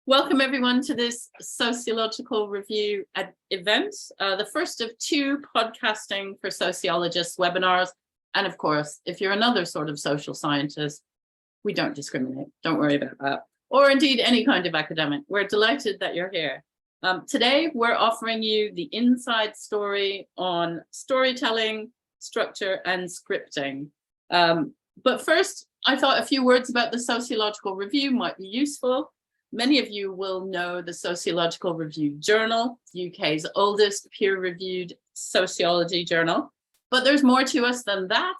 Welcome everyone to this sociological review event, the first of two podcasting for sociologists webinars. And of course, if you're another sort of social scientist, we don't discriminate, don't worry about that. Or indeed any kind of academic. We're delighted that you're here. Today, we're offering you the inside story on storytelling, structure, and scripting. But first, I thought a few words about the sociological review might be useful. Many of you will know the Sociological Review Journal, the UK's oldest peer-reviewed sociology journal. But there's more to us than that.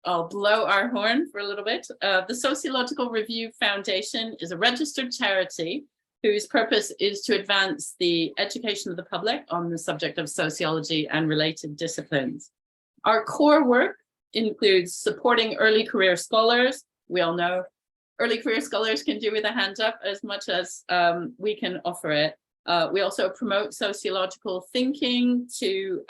I'll blow our horn for a little bit. The Sociological Review Foundation is a registered charity whose purpose is to advance the education of the public on the subject of sociology and related disciplines. Our core work includes supporting early career scholars. We all know early career scholars can do with a hand up as much as we can offer it. We also promote sociological thinking to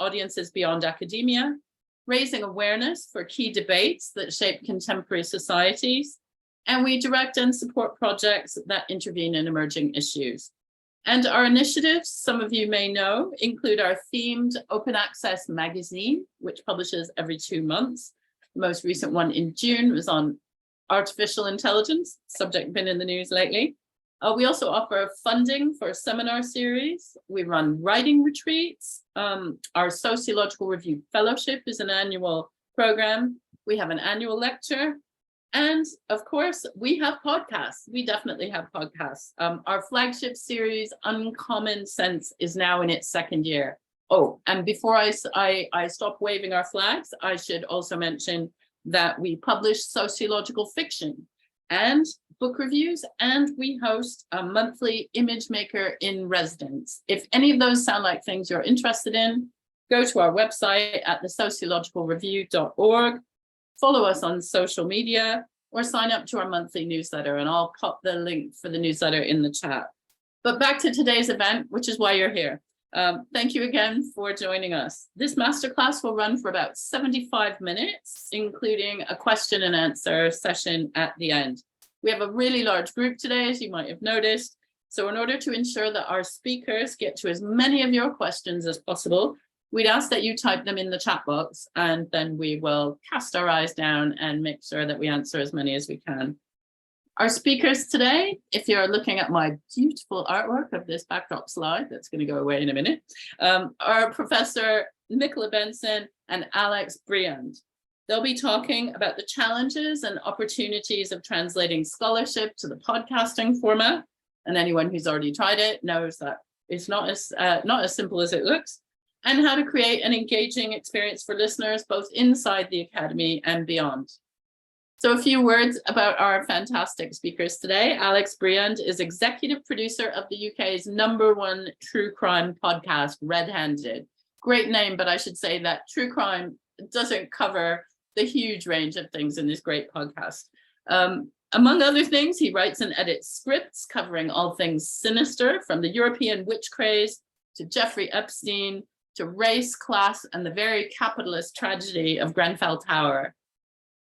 audiences beyond academia, raising awareness for key debates that shape contemporary societies, and we direct and support projects that intervene in emerging issues. And our initiatives, some of you may know, include our themed open access magazine, which publishes every 2 months. The most recent one in June was on artificial intelligence, subject been in the news lately. We also offer funding for a seminar series. We run writing retreats. Our Sociological Review Fellowship is an annual program. We have an annual lecture. And of course, we have podcasts. We definitely have podcasts. Our flagship series, Uncommon Sense, is now in its 2nd year. Oh, and before I stop waving our flags, I should also mention that we publish sociological fiction and book reviews, and we host a monthly image maker in residence. If any of those sound like things you're interested in, go to our website at thesociologicalreview.org, follow us on social media, or sign up to our monthly newsletter, and I'll pop the link for the newsletter in the chat. But back to today's event, which is why you're here. Thank you again for joining us. This masterclass will run for about 75 minutes, including a question and answer session at the end. We have a really large group today, as you might have noticed. So in order to ensure that our speakers get to as many of your questions as possible, we'd ask that you type them in the chat box, and then we will cast our eyes down and make sure that we answer as many as we can. Our speakers today, if you're looking at my beautiful artwork of this backdrop slide, that's going to go away in a minute, are Professor Michaela Benson and Alex Briand. They'll be talking about the challenges and opportunities of translating scholarship to the podcasting format. And anyone who's already tried it knows that it's not as simple as it looks, and how to create an engaging experience for listeners, both inside the academy and beyond. So a few words about our fantastic speakers today. Alex Briand is executive producer of the UK's #1 true crime podcast, Red Handed. Great name, but I should say that true crime doesn't cover the huge range of things in this great podcast. Among other things, he writes and edits scripts covering all things sinister, from the European witch craze to Jeffrey Epstein to race, class, and the very capitalist tragedy of Grenfell Tower.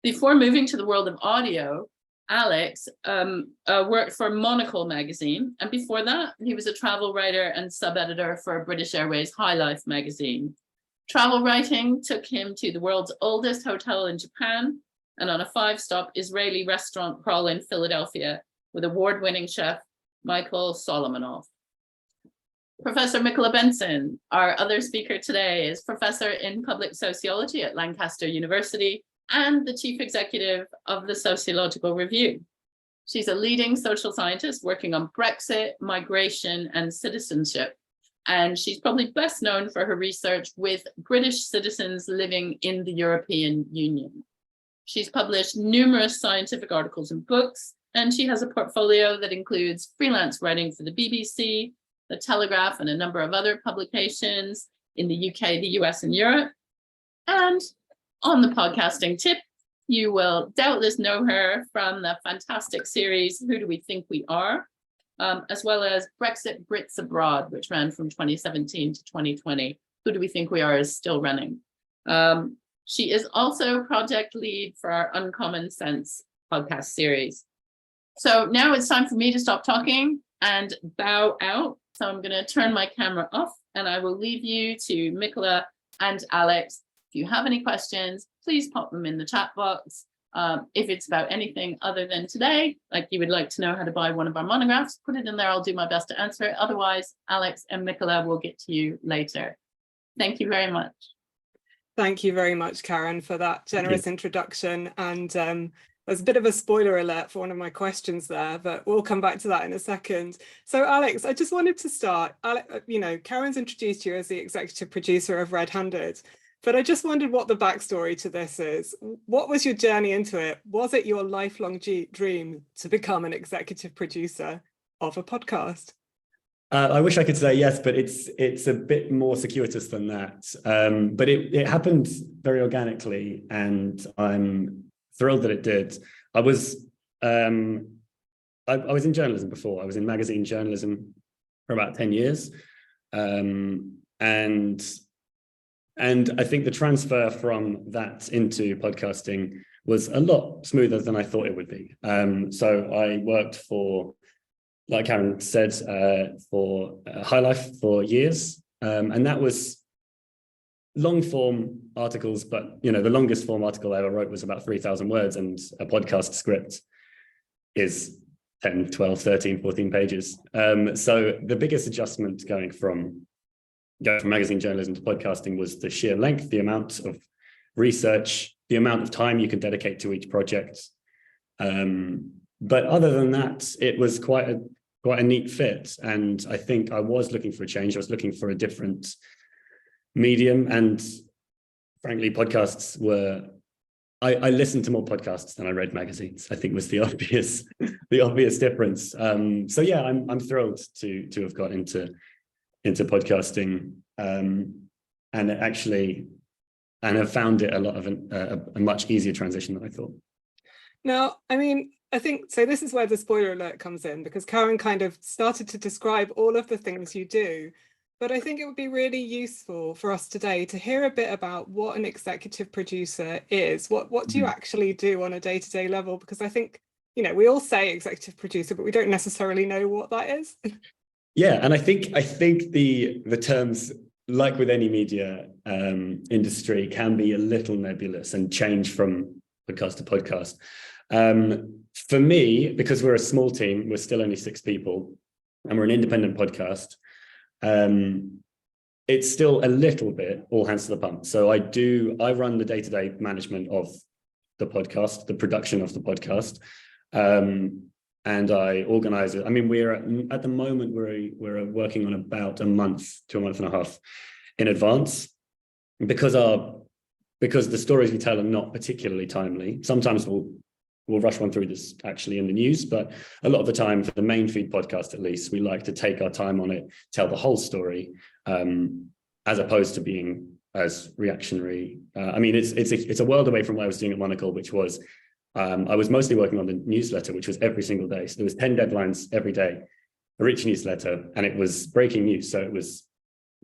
Before moving to the world of audio, Alex worked for Monocle magazine, and before that, he was a travel writer and sub-editor for British Airways High Life magazine. Travel writing took him to the world's oldest hotel in Japan and on a 5-stop Israeli restaurant crawl in Philadelphia with award-winning chef Michael Solomonov. Professor Michaela Benson, our other speaker today, is professor in public sociology at Lancaster University and the chief executive of the Sociological Review. She's a leading social scientist working on Brexit, migration, and citizenship. And she's probably best known for her research with British citizens living in the European Union. She's published numerous scientific articles and books, and she has a portfolio that includes freelance writing for the BBC, the Telegraph, and a number of other publications in the UK, the US, and Europe. And on the podcasting tip, you will doubtless know her from the fantastic series, Who Do We Think We Are? As well as Brexit Brits Abroad, which ran from 2017 to 2020. Who Do We Think We Are is still running. She is also project lead for our Uncommon Sense podcast series. So now it's time for me to stop talking and bow out. So I'm going to turn my camera off and I will leave you to Michaela and Alex. If you have any questions, please pop them in the chat box. If it's about anything other than today, like you would like to know how to buy one of our monographs, put it in there. I'll do my best to answer it. Otherwise, Alex and Michaela will get to you later. Thank you very much. Thank you very much, Karen, for that generous introduction. And there's a bit of a spoiler alert for one of my questions there, but we'll come back to that in a second. So Alex, I just wanted to start, Karen's introduced you as the executive producer of Red Handed, but I just wondered what the backstory to this is. What was your journey into it? Was it your lifelong dream to become an executive producer of a podcast? I wish I could say yes, but it's a bit more circuitous than that. But it happened very organically, and I'm thrilled that it did. I was in journalism before. I was in magazine journalism for about 10 years, and I think the transfer from that into podcasting was a lot smoother than I thought it would be. So I worked for, like Karen said, for High Life for years. And that was long form articles, but the longest form article I ever wrote was about 3,000 words, and a podcast script is 10, 12, 13, 14 pages. So the biggest adjustment going from magazine journalism to podcasting was the sheer length, the amount of research, the amount of time you can dedicate to each project. But other than that, it was quite a neat fit. And I think I was looking for a change. I was looking for a different medium. And frankly, podcasts were, I listened to more podcasts than I read magazines, I think was the obvious difference. So yeah, I'm thrilled to have got into podcasting and have found it a much easier transition than I thought. Now, I think, so this is where the spoiler alert comes in, because Karen kind of started to describe all of the things you do, but I think it would be really useful for us today to hear a bit about what an executive producer is. What do you actually do on a day-to-day level? Because I think, we all say executive producer, but we don't necessarily know what that is. Yeah, and I think the terms, like with any media industry, can be a little nebulous and change from podcast to podcast. For me, because we're a small team, we're still only 6 people, and we're an independent podcast, it's still a little bit all hands to the pump. So I run the day-to-day management of the podcast, the production of the podcast, and I organize it. We're at the moment we're working on about a month to a month and a half in advance, because the stories we tell are not particularly timely. Sometimes we'll rush one through this actually in the news, but a lot of the time, for the main feed podcast at least, we like to take our time on it, tell the whole story, as opposed to being as reactionary. It's a world away from what I was doing at Monocle, which was I was mostly working on the newsletter, which was every single day. So there was 10 deadlines every day for each newsletter, and it was breaking news. So it was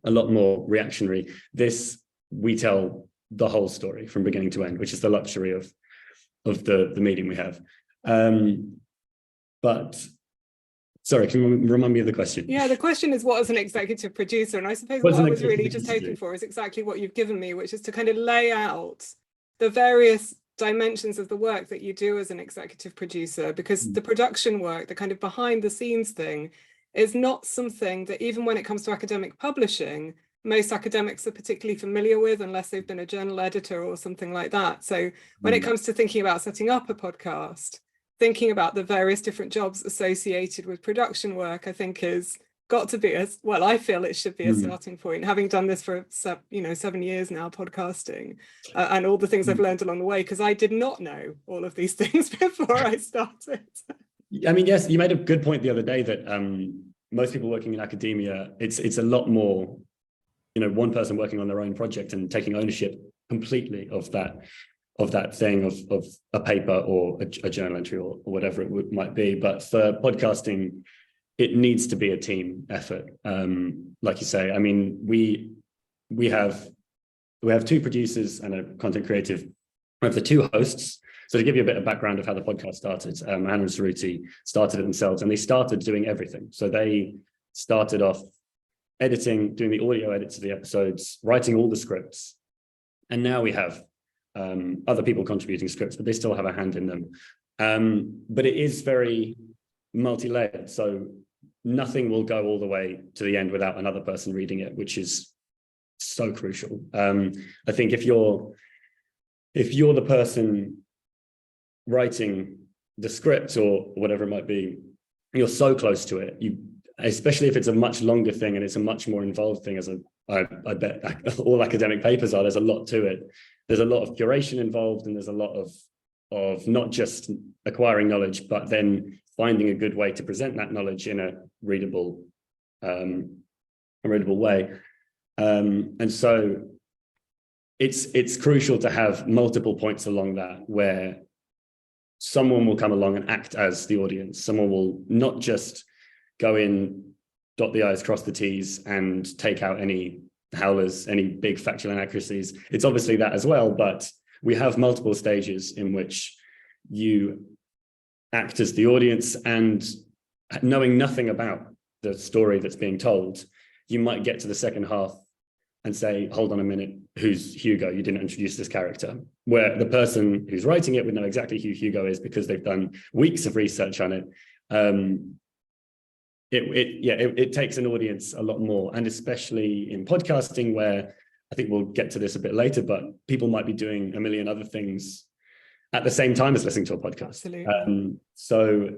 a lot more reactionary. This, we tell the whole story from beginning to end, which is the luxury of the medium we have. But sorry, can you remind me of the question? Yeah, the question is, what is an executive producer? And I suppose what I was really just hoping for is exactly what you've given me, which is to kind of lay out the various dimensions of the work that you do as an executive producer, because the production work, the kind of behind the scenes thing, is not something that, even when it comes to academic publishing, most academics are particularly familiar with, unless they've been a journal editor or something like that. So when it comes to thinking about setting up a podcast, thinking about the various different jobs associated with production work, I think is got to be I feel it should be a starting point. Having done this for 7 years now, podcasting, and all the things I've learned along the way, because I did not know all of these things before I started. Yes, you made a good point the other day that most people working in academia, it's a lot more, one person working on their own project and taking ownership completely of that thing, of a paper or a journal entry or whatever it might be. But for podcasting, it needs to be a team effort. Like you say, we have 2 producers and a content creative. We have the 2 hosts, So to give you a bit of background of how the podcast started, Hannah and Suruthi started it themselves, and they started doing everything. So they started off editing, doing the audio edits of the episodes, writing all the scripts. And now we have other people contributing scripts, but they still have a hand in them. But it is very multi-layered. So nothing will go all the way to the end without another person reading it, which is so crucial. I think if you're the person writing the script or whatever it might be, you're so close to it. Especially if it's a much longer thing and it's a much more involved thing, as I bet all academic papers are. There's a lot to it. There's a lot of curation involved, and there's a lot of not just acquiring knowledge, but then finding a good way to present that knowledge in a readable way. And so it's crucial to have multiple points along that where someone will come along and act as the audience. Someone will not just go in, dot the I's, cross the T's, and take out any howlers, any big factual inaccuracies. It's obviously that as well, but we have multiple stages in which you act as the audience, and knowing nothing about the story that's being told, you might get to the second half and say, hold on a minute, who's Hugo? You didn't introduce this character. Where the person who's writing it would know exactly who Hugo is because they've done weeks of research on it. It takes an audience a lot more, and especially in podcasting, where I think we'll get to this a bit later, but people might be doing a million other things at the same time as listening to a podcast. Absolutely. So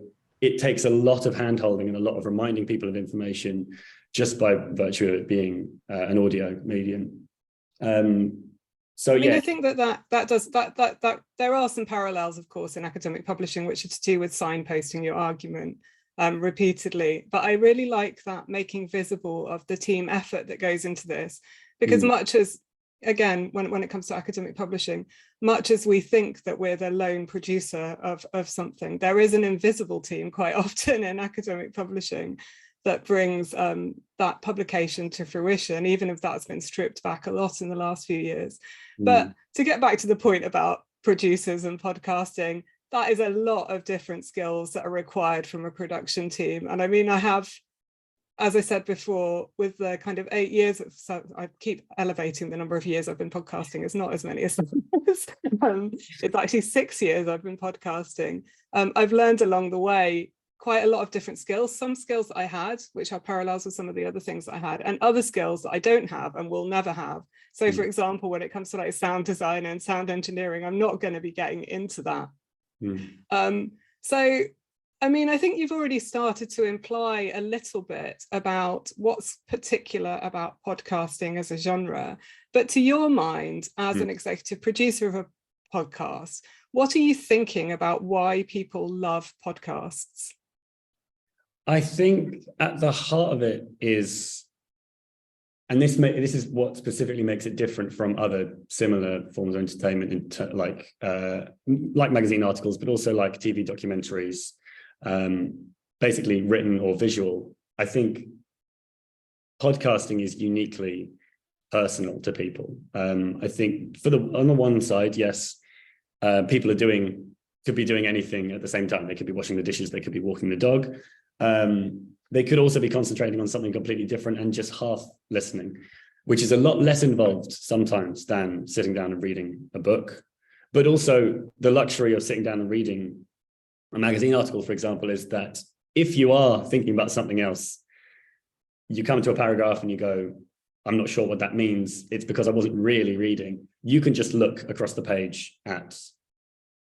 it takes a lot of hand-holding and a lot of reminding people of information just by virtue of it being an audio medium. I think that there are some parallels, of course, in academic publishing, which are to do with signposting your argument repeatedly. But I really like that making visible of the team effort that goes into this, because much as, again, when it comes to academic publishing, much as we think that we're the lone producer of something, there is an invisible team quite often in academic publishing that brings that publication to fruition, even if that's been stripped back a lot in the last few years. But to get back to the point about producers and podcasting, that is a lot of different skills that are required from a production team. And I mean, I have, as I said before, with the kind of 8 years, so I keep elevating the number of years I've been podcasting. It's not as many as it's actually 6 years I've been podcasting. I've learned along the way quite a lot of different skills, some skills that I had, which are parallels with some of the other things that I had, and other skills that I don't have and will never have. So for example, when it comes to like sound design and sound engineering, I'm not going to be getting into that. So, I mean, I think you've already started to imply a little bit about what's particular about podcasting as a genre, but to your mind, as an executive producer of a podcast, what are you thinking about why people love podcasts? I think at the heart of it is, and this is what specifically makes it different from other similar forms of entertainment, like magazine articles, but also like TV documentaries, basically written or visual. I think podcasting is uniquely personal to people. I think on the one side, yes, people could be doing anything at the same time. They could be washing the dishes, they could be walking the dog. They could also be concentrating on something completely different and just half listening, which is a lot less involved sometimes than sitting down and reading a book. But also the luxury of sitting down and reading a magazine article, for example, is that if you are thinking about something else, you come to a paragraph and you go, I'm not sure what that means. It's because I wasn't really reading. You can just look across the page at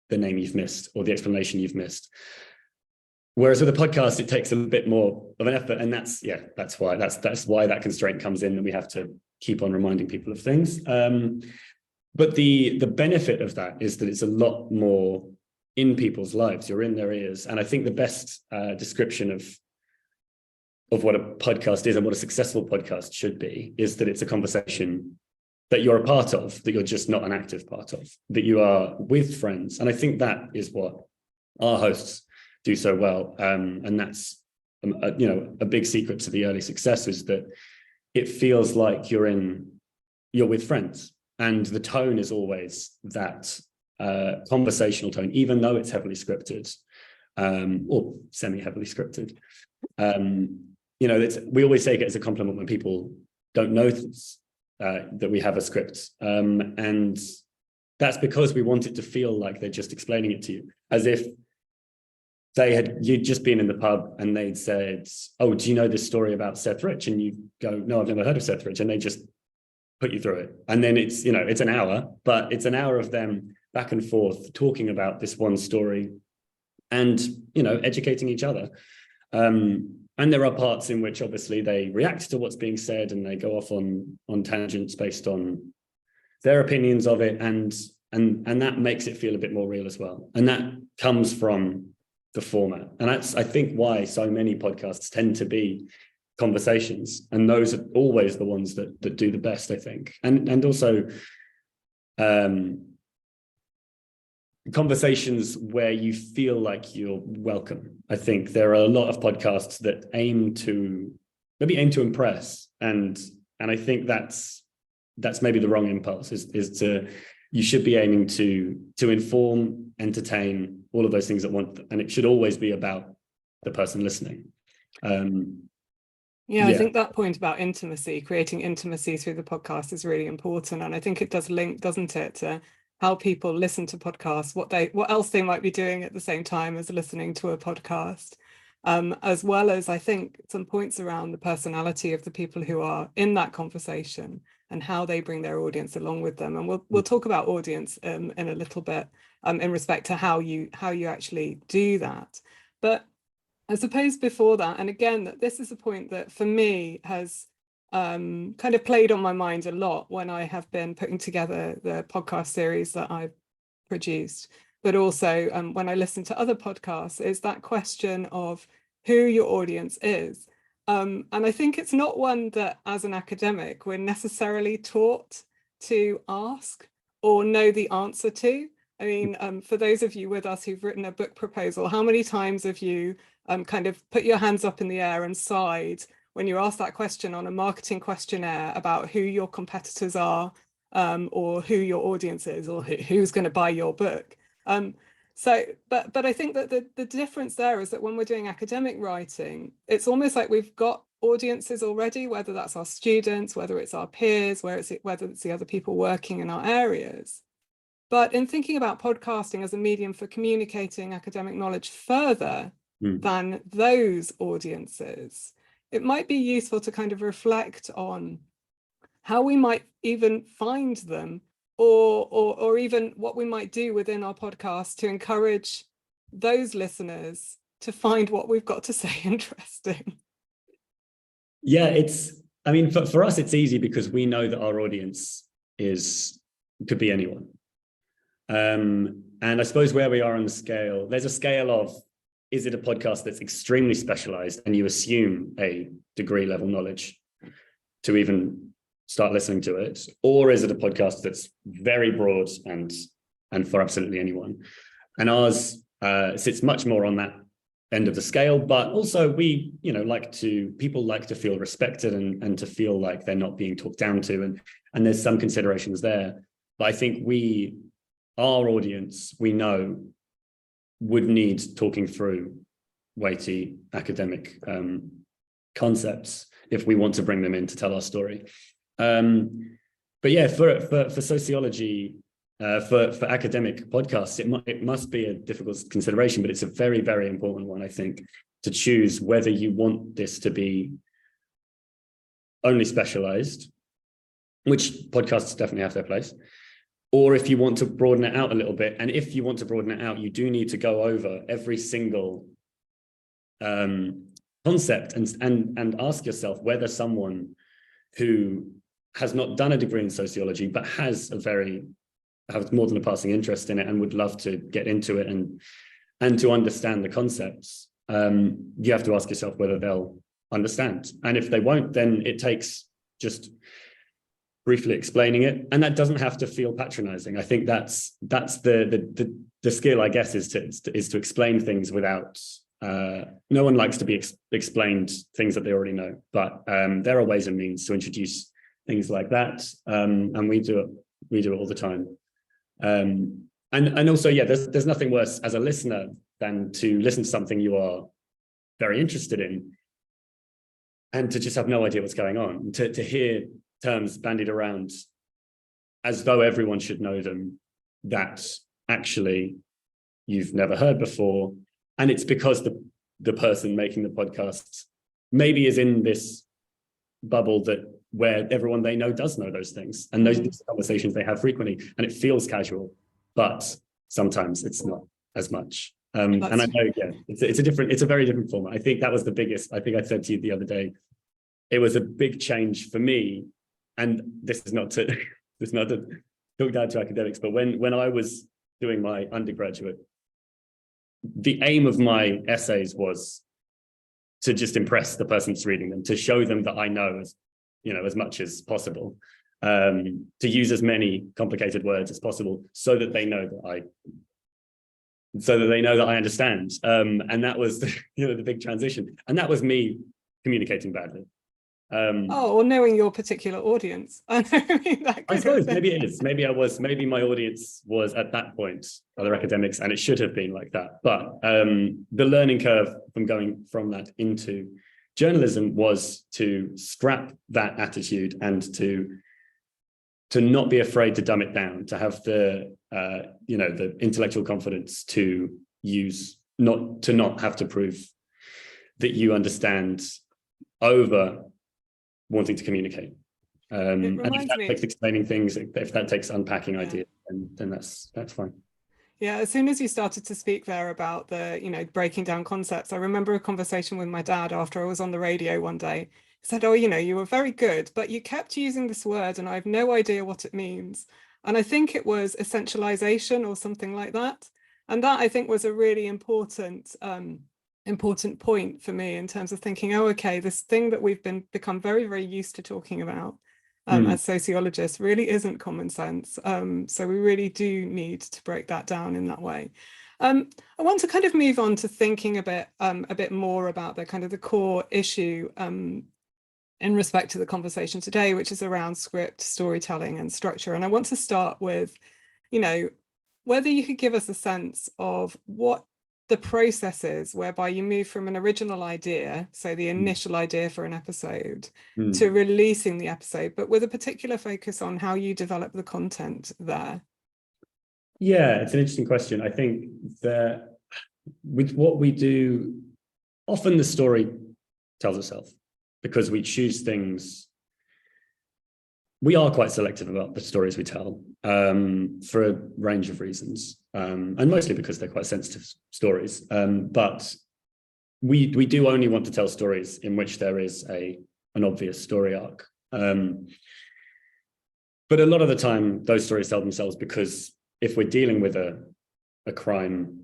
the name you've missed or the explanation you've missed. Whereas with a podcast, it takes a bit more of an effort, and that's why that constraint comes in, that we have to keep on reminding people of things. But the benefit of that is that it's a lot more in people's lives. You're in their ears, and I think the best description of what a podcast is and what a successful podcast should be is that it's a conversation that you're a part of, that you're just not an active part of, that you are with friends, and I think that is what our hosts do so well, and that's a big secret to the early success, is that it feels like you're with friends, and the tone is always that conversational tone, even though it's heavily scripted, or semi-heavily scripted. You know, we always take it as a compliment when people don't notice that we have a script. And that's because we want it to feel like they're just explaining it to you, as if you'd just been in the pub and they'd said, oh, do you know this story about Seth Rich? And you go, no, I've never heard of Seth Rich. And they just put you through it. And then it's, you know, it's an hour, but it's an hour of them back and forth talking about this one story and, you know, educating each other. And there are parts in which obviously they react to what's being said and they go off on tangents based on their opinions of it. And that makes it feel a bit more real as well. And that comes from the format. And that's, I think, why so many podcasts tend to be conversations. And those are always the ones that do the best, I think. And also conversations where you feel like you're welcome. I think there are a lot of podcasts that aim to impress. And I think that's maybe the wrong impulse, is you should be aiming to inform, entertain, all of those things at once, and it should always be about the person listening. I think that point about intimacy, creating intimacy through the podcast is really important. And I think it does link, doesn't it, to how people listen to podcasts, what else they might be doing at the same time as listening to a podcast, as well as, I think, some points around the personality of the people who are in that conversation and how they bring their audience along with them. And we'll talk about audience in a little bit, in respect to how you actually do that. But I suppose before that, and again, this is a point that for me has kind of played on my mind a lot when I have been putting together the podcast series that I've produced, but also when I listen to other podcasts, is that question of who your audience is. And I think it's not one that, as an academic, we're necessarily taught to ask or know the answer to. I mean, for those of you with us who've written a book proposal, how many times have you kind of put your hands up in the air and sighed when you ask that question on a marketing questionnaire about who your competitors are, or who your audience is, or who's going to buy your book? But I think that the difference there is that when we're doing academic writing, it's almost like we've got audiences already, whether that's our students, whether it's our peers, whether it's the other people working in our areas. But in thinking about podcasting as a medium for communicating academic knowledge further than those audiences, it might be useful to kind of reflect on how we might even find them, or even what we might do within our podcast to encourage those listeners to find what we've got to say interesting. Yeah, I mean, for us, it's easy because we know that our audience could be anyone. And I suppose where we are on the scale, there's a scale of, is it a podcast that's extremely specialized and you assume a degree level knowledge to even start listening to it? Or is it a podcast that's very broad and for absolutely anyone? And ours sits much more on that end of the scale, but also we, people like to feel respected and to feel like they're not being talked down to. And there's some considerations there. But I think our audience, we know, would need talking through weighty academic concepts if we want to bring them in to tell our story. But yeah, for sociology, for academic podcasts, it must be a difficult consideration, but it's a very, very important one, I think, to choose whether you want this to be only specialized, which podcasts definitely have their place, or if you want to broaden it out a little bit. And if you want to broaden it out, you do need to go over every single concept and ask yourself whether someone who has not done a degree in sociology, but has more than a passing interest in it and would love to get into it and to understand the concepts, you have to ask yourself whether they'll understand. And if they won't, then it takes just briefly explaining it, and that doesn't have to feel patronizing. I think that's the skill, I guess, is to explain things without. No one likes to be explained things that they already know, but there are ways and means to introduce things like that, and we do it all the time. And also, yeah, there's nothing worse as a listener than to listen to something you are very interested in and to just have no idea what's going on, to hear terms bandied around as though everyone should know them that actually you've never heard before. And it's because the person making the podcast maybe is in this bubble where everyone they know does know those things, and those conversations they have frequently, and it feels casual, but sometimes it's not as much. And I know, yeah, it's a very different format. I think that was the biggest. I think I said to you the other day, it was a big change for me, and this is not to talk down to academics, but when I was doing my undergraduate, the aim of my essays was to just impress the person that's reading them, to show them that I know as much as possible, to use as many complicated words as possible, so that they know that I understand. And that was the big transition, and that was me communicating badly. Or knowing your particular audience. I suppose maybe it is. Maybe my audience was at that point other academics, and it should have been like that. But the learning curve from going from that into journalism was to scrap that attitude and to not be afraid to dumb it down, to have the intellectual confidence to not have to prove that you understand over wanting to communicate. And if that takes explaining things, if that takes unpacking ideas, then that's fine. Yeah, as soon as you started to speak there about the, breaking down concepts, I remember a conversation with my dad after I was on the radio one day. He said, "Oh, you were very good, but you kept using this word and I have no idea what it means." And I think it was essentialization or something like that. And that, I think, was a really important point for me in terms of thinking, oh, okay, this thing that we've become very, very used to talking about as sociologists really isn't common sense. So we really do need to break that down in that way. I want to kind of move on to thinking a bit more about the core issue in respect to the conversation today, which is around script, storytelling and structure. And I want to start with, whether you could give us a sense of what the process is whereby you move from an original idea, so the initial idea for an episode, to releasing the episode, but with a particular focus on how you develop the content there. Yeah, it's an interesting question. I think that with what we do, often the story tells itself because we choose things. We are quite selective about the stories we tell for a range of reasons, and mostly because they're quite sensitive stories. But we do only want to tell stories in which there is an obvious story arc. But a lot of the time, those stories tell themselves because if we're dealing with a crime,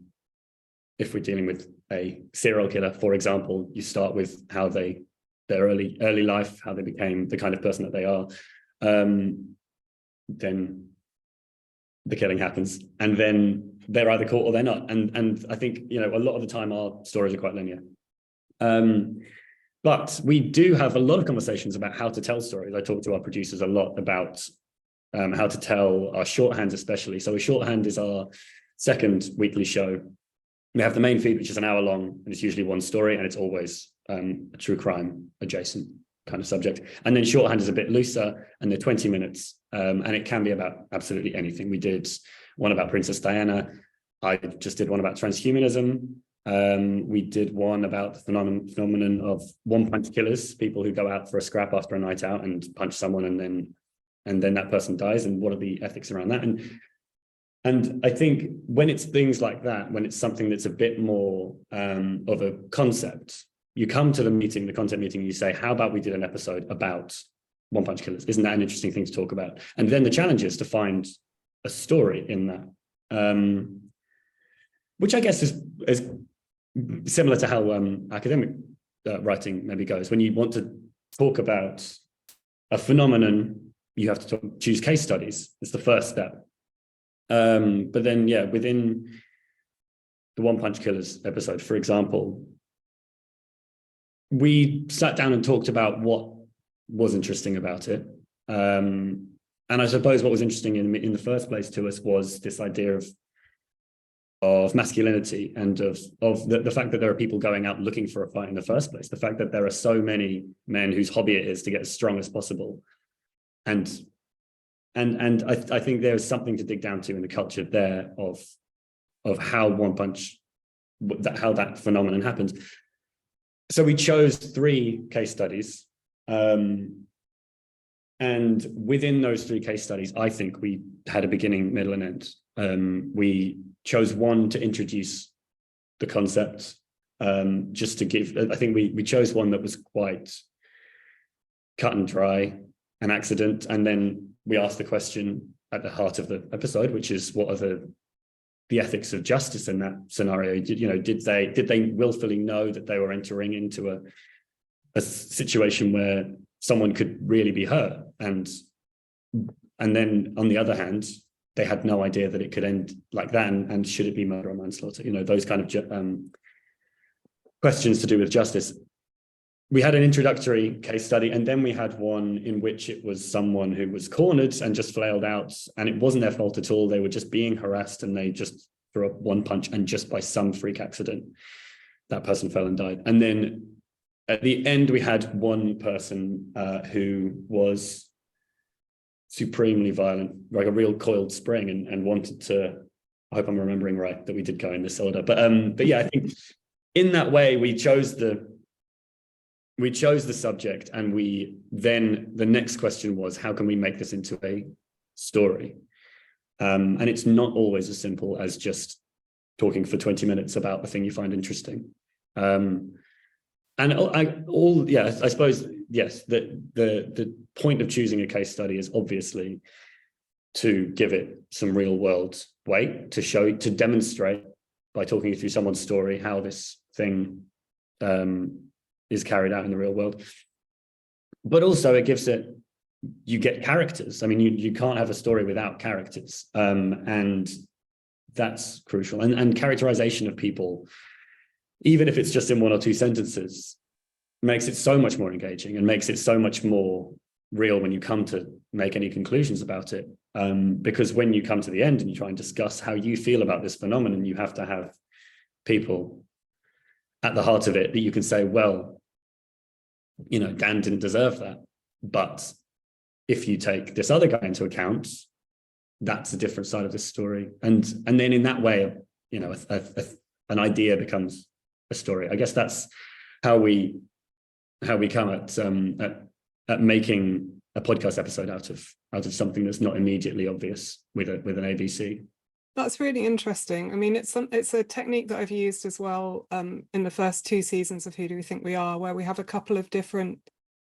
if we're dealing with a serial killer, for example, you start with how their early life, how they became the kind of person that they are. Then the killing happens, and then they're either caught or they're not. And I think, a lot of the time our stories are quite linear. But we do have a lot of conversations about how to tell stories. I talk to our producers a lot about how to tell our shorthands, especially. So a shorthand is our second weekly show. We have the main feed, which is an hour long, and it's usually one story, and it's always a true crime adjacent kind of subject. And then shorthand is a bit looser, and they're 20 minutes, and it can be about absolutely anything. We did one about Princess Diana. I just did one about transhumanism. We did one about the phenomenon of one-punch killers, people who go out for a scrap after a night out and punch someone, and then that person dies, and what are the ethics around that. And I think when it's things like that, when it's something that's a bit more of a concept, you come to the content meeting, and you say, how about we did an episode about one-punch killers? Isn't that an interesting thing to talk about? And then the challenge is to find a story in that, which I guess is similar to how academic writing maybe goes. When you want to talk about a phenomenon, you have to choose case studies. It's the first step. But then, within the one-punch killers episode, for example, we sat down and talked about what was interesting about it. And I suppose what was interesting in the first place to us was this idea of masculinity and of the fact that there are people going out looking for a fight in the first place, the fact that there are so many men whose hobby it is to get as strong as possible. And I think there's something to dig down to in the culture there of how One Punch, how that phenomenon happens. So we chose 3 case studies. And within those 3 case studies, I think we had a beginning, middle, and end. We chose one to introduce the concept, just to give, I think we chose one that was quite cut and dry, an accident. And then we asked the question at the heart of the episode, which is, what are the ethics of justice in that scenario? Did they willfully know that they were entering into a situation where someone could really be hurt? And then on the other hand, they had no idea that it could end like that, and should it be murder or manslaughter? Those kind of questions to do with justice. We had an introductory case study, and then we had one in which it was someone who was cornered and just flailed out, and it wasn't their fault at all. They were just being harassed, and they just threw up one punch, and just by some freak accident, that person fell and died. And then at the end, we had one person who was supremely violent, like a real coiled spring, and wanted to, I hope I'm remembering right that we did go in this order, but yeah, I think in that way we chose the subject, and then the next question was, how can we make this into a story? And it's not always as simple as just talking for 20 minutes about the thing you find interesting. I suppose, yes, the point of choosing a case study is obviously to give it some real world weight, to demonstrate by talking you through someone's story how this thing is carried out in the real world. But also it gives it, you get characters. I mean, you can't have a story without characters, and that's crucial. And characterization of people, even if it's just in 1 or 2 sentences, makes it so much more engaging and makes it so much more real when you come to make any conclusions about it. Because when you come to the end and you try and discuss how you feel about this phenomenon, you have to have people at the heart of it that you can say, well, Dan didn't deserve that. But if you take this other guy into account, that's a different side of the story. And then in that way, an idea becomes a story. I guess that's how we come at making a podcast episode out of something that's not immediately obvious with an ABC. That's really interesting. I mean, it's a technique that I've used as well in the first 2 seasons of Who Do We Think We Are, where we have a couple of different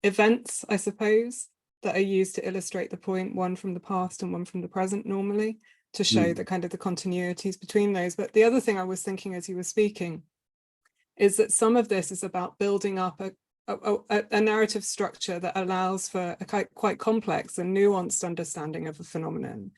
events, I suppose, that are used to illustrate the point, one from the past and one from the present normally, to show the kind of the continuities between those. But the other thing I was thinking as you were speaking is that some of this is about building up a narrative structure that allows for a quite complex and nuanced understanding of a phenomenon,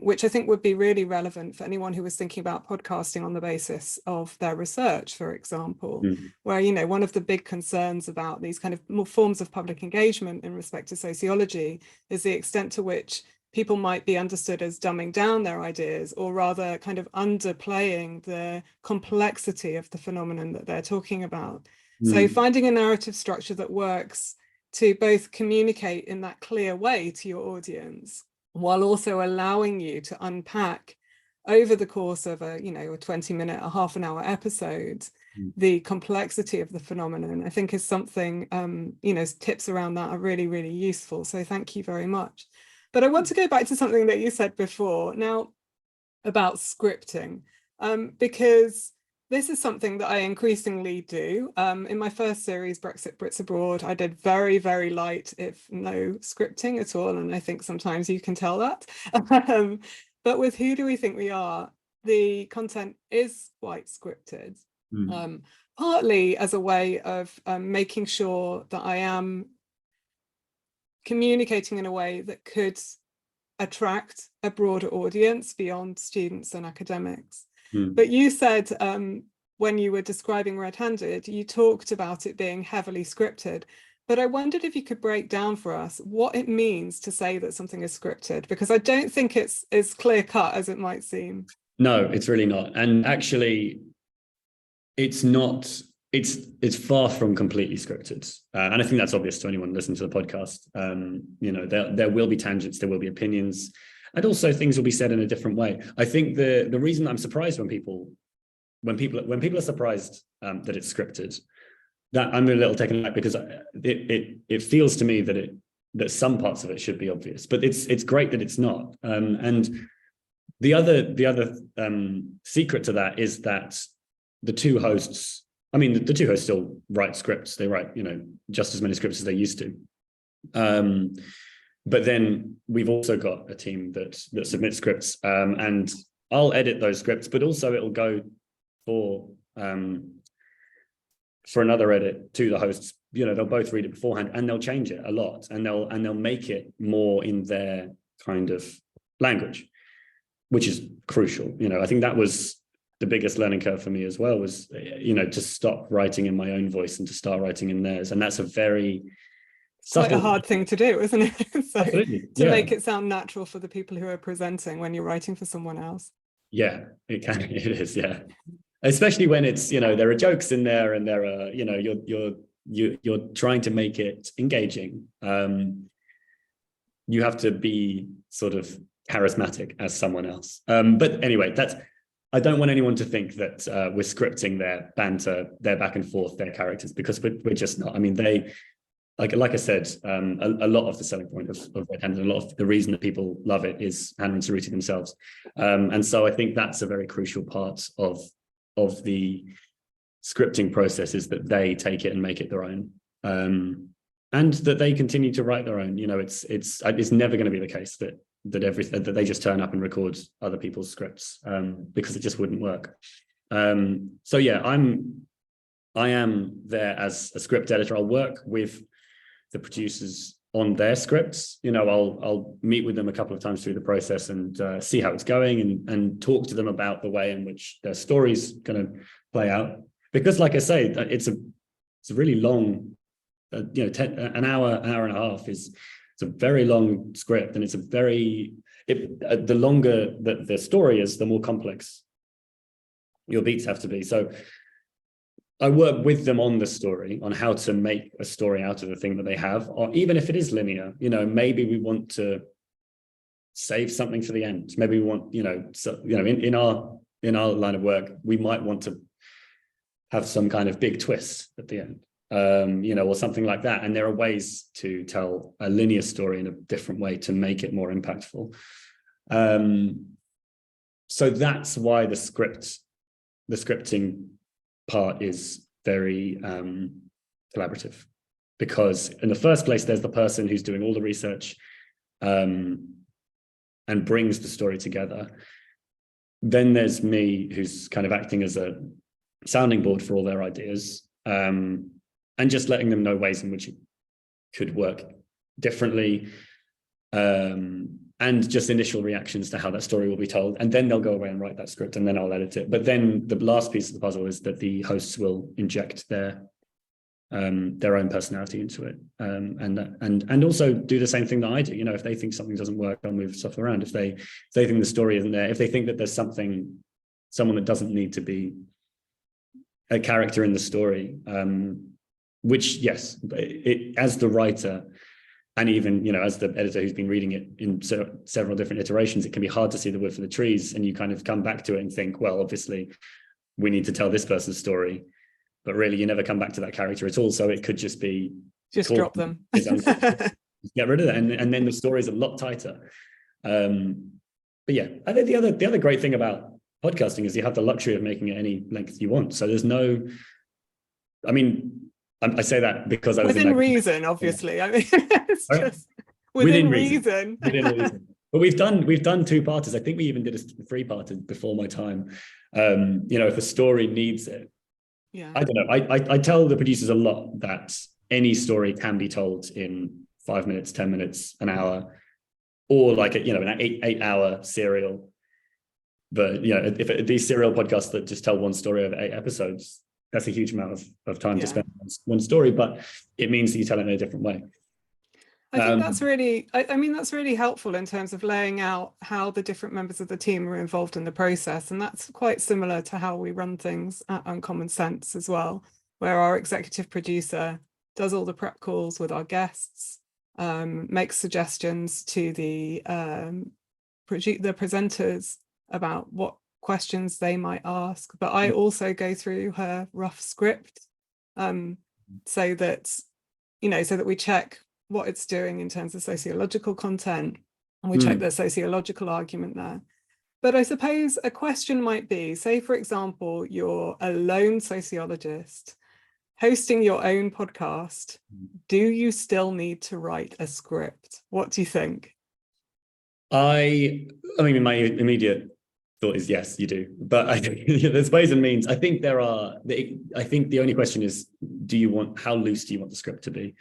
which I think would be really relevant for anyone who was thinking about podcasting on the basis of their research, for example, where, one of the big concerns about these kind of more forms of public engagement in respect to sociology is the extent to which people might be understood as dumbing down their ideas, or rather kind of underplaying the complexity of the phenomenon that they're talking about. So finding a narrative structure that works to both communicate in that clear way to your audience, while also allowing you to unpack over the course of a 20-minute, a half an hour episode, the complexity of the phenomenon, I think is something, tips around that are really, really useful. So thank you very much. But I want to go back to something that you said before now about scripting, because this is something that I increasingly do. In my first series, Brexit Brits Abroad, I did very, very light, if no scripting at all. And I think sometimes you can tell that. But with Who Do We Think We Are, the content is quite scripted, partly as a way of making sure that I am communicating in a way that could attract a broader audience beyond students and academics. But you said when you were describing Red Handed, you talked about it being heavily scripted. But I wondered if you could break down for us what it means to say that something is scripted, because I don't think it's as clear cut as it might seem. No, it's really not. And actually, it's not, it's far from completely scripted. And I think that's obvious to anyone listening to the podcast. There will be tangents, there will be opinions, and also things will be said in a different way. I think the reason I'm surprised when people are surprised that it's scripted, that I'm a little taken aback, because it feels to me that some parts of it should be obvious, but it's great that it's not. And the other secret to that is that the two hosts still write scripts. They write, just as many scripts as they used to. But then we've also got a team that submits scripts, and I'll edit those scripts, but also it'll go for another edit to the hosts. They'll both read it beforehand, and they'll change it a lot, and they'll make it more in their kind of language, which is crucial. I think that was the biggest learning curve for me as well, was, to stop writing in my own voice and to start writing in theirs. And that's a very quite a hard thing to do, isn't it? So to make it sound natural for the people who are presenting when you're writing for someone else. Yeah, it is. Yeah. Especially when it's, there are jokes in there, and there are, you're trying to make it engaging. You have to be sort of charismatic as someone else. But anyway, I don't want anyone to think that we're scripting their banter, their back and forth, their characters, because we're just not. I mean, they, like I said, a lot of the selling point of Red Handed, a lot of the reason that people love it is Hannah and Saruti themselves. And so I think that's a very crucial part of the scripting process, is that they take it and make it their own. And that they continue to write their own. It's never going to be the case that they just turn up and record other people's scripts, because it just wouldn't work. So yeah, I am there as a script editor. I'll work with the producers on their scripts. I'll meet with them a couple of times through the process and see how it's going, and talk to them about the way in which their story's going to play out. Because, like I say, it's a really long, an hour and a half it's a very long script, and the longer that the story is, the more complex your beats have to be. So I work with them on the story, on how to make a story out of the thing that they have, or even if it is linear, maybe we want to save something for the end. Maybe we want, in our line of work, we might want to have some kind of big twist at the end, or something like that. And there are ways to tell a linear story in a different way to make it more impactful. So that's why the scripting part is very collaborative, because in the first place, there's the person who's doing all the research and brings the story together. Then there's me, who's kind of acting as a sounding board for all their ideas, and just letting them know ways in which it could work differently, and just initial reactions to how that story will be told. And then they'll go away and write that script, and then I'll edit it. But then the last piece of the puzzle is that the hosts will inject their own personality into it, and also do the same thing that I do. If they think something doesn't work, I'll move stuff around. If they think the story isn't there, if they think that there's someone that doesn't need to be a character in the story, which, yes, as the writer, and even, as the editor who's been reading it in several different iterations, it can be hard to see the wood for the trees, and you kind of come back to it and think, well, obviously we need to tell this person's story, but really you never come back to that character at all. So it could just be drop them. Get rid of that, and then the story is a lot tighter. But yeah, I think the other great thing about podcasting is you have the luxury of making it any length you want. So there's no, I say that because I was within reason, obviously. I mean, it's just within reason. Within reason. But we've done 2-parters. I think we even did a 3-parter before my time. If a story needs it. Yeah. I don't know. I tell the producers a lot that any story can be told in 5 minutes, 10 minutes, an hour, or like an 8-hour serial. But if these serial podcasts that just tell one story over 8 episodes, that's a huge amount of time to spend on one story, but it means that you tell it in a different way. I think that's really, I mean, that's really helpful in terms of laying out how the different members of the team are involved in the process. And that's quite similar to how we run things at Uncommon Sense as well, where our executive producer does all the prep calls with our guests, makes suggestions to the presenters about what questions they might ask. But I also go through her rough script so that, you know, so that we check what it's doing in terms of sociological content, and we check the sociological argument there. But I suppose a question might be, say, for example, you're a lone sociologist hosting your own podcast. Do you still need to write a script? What do you think? I mean, my immediate thought is yes, you do. But I think there's ways and means. I think I think the only question is, how loose do you want the script to be?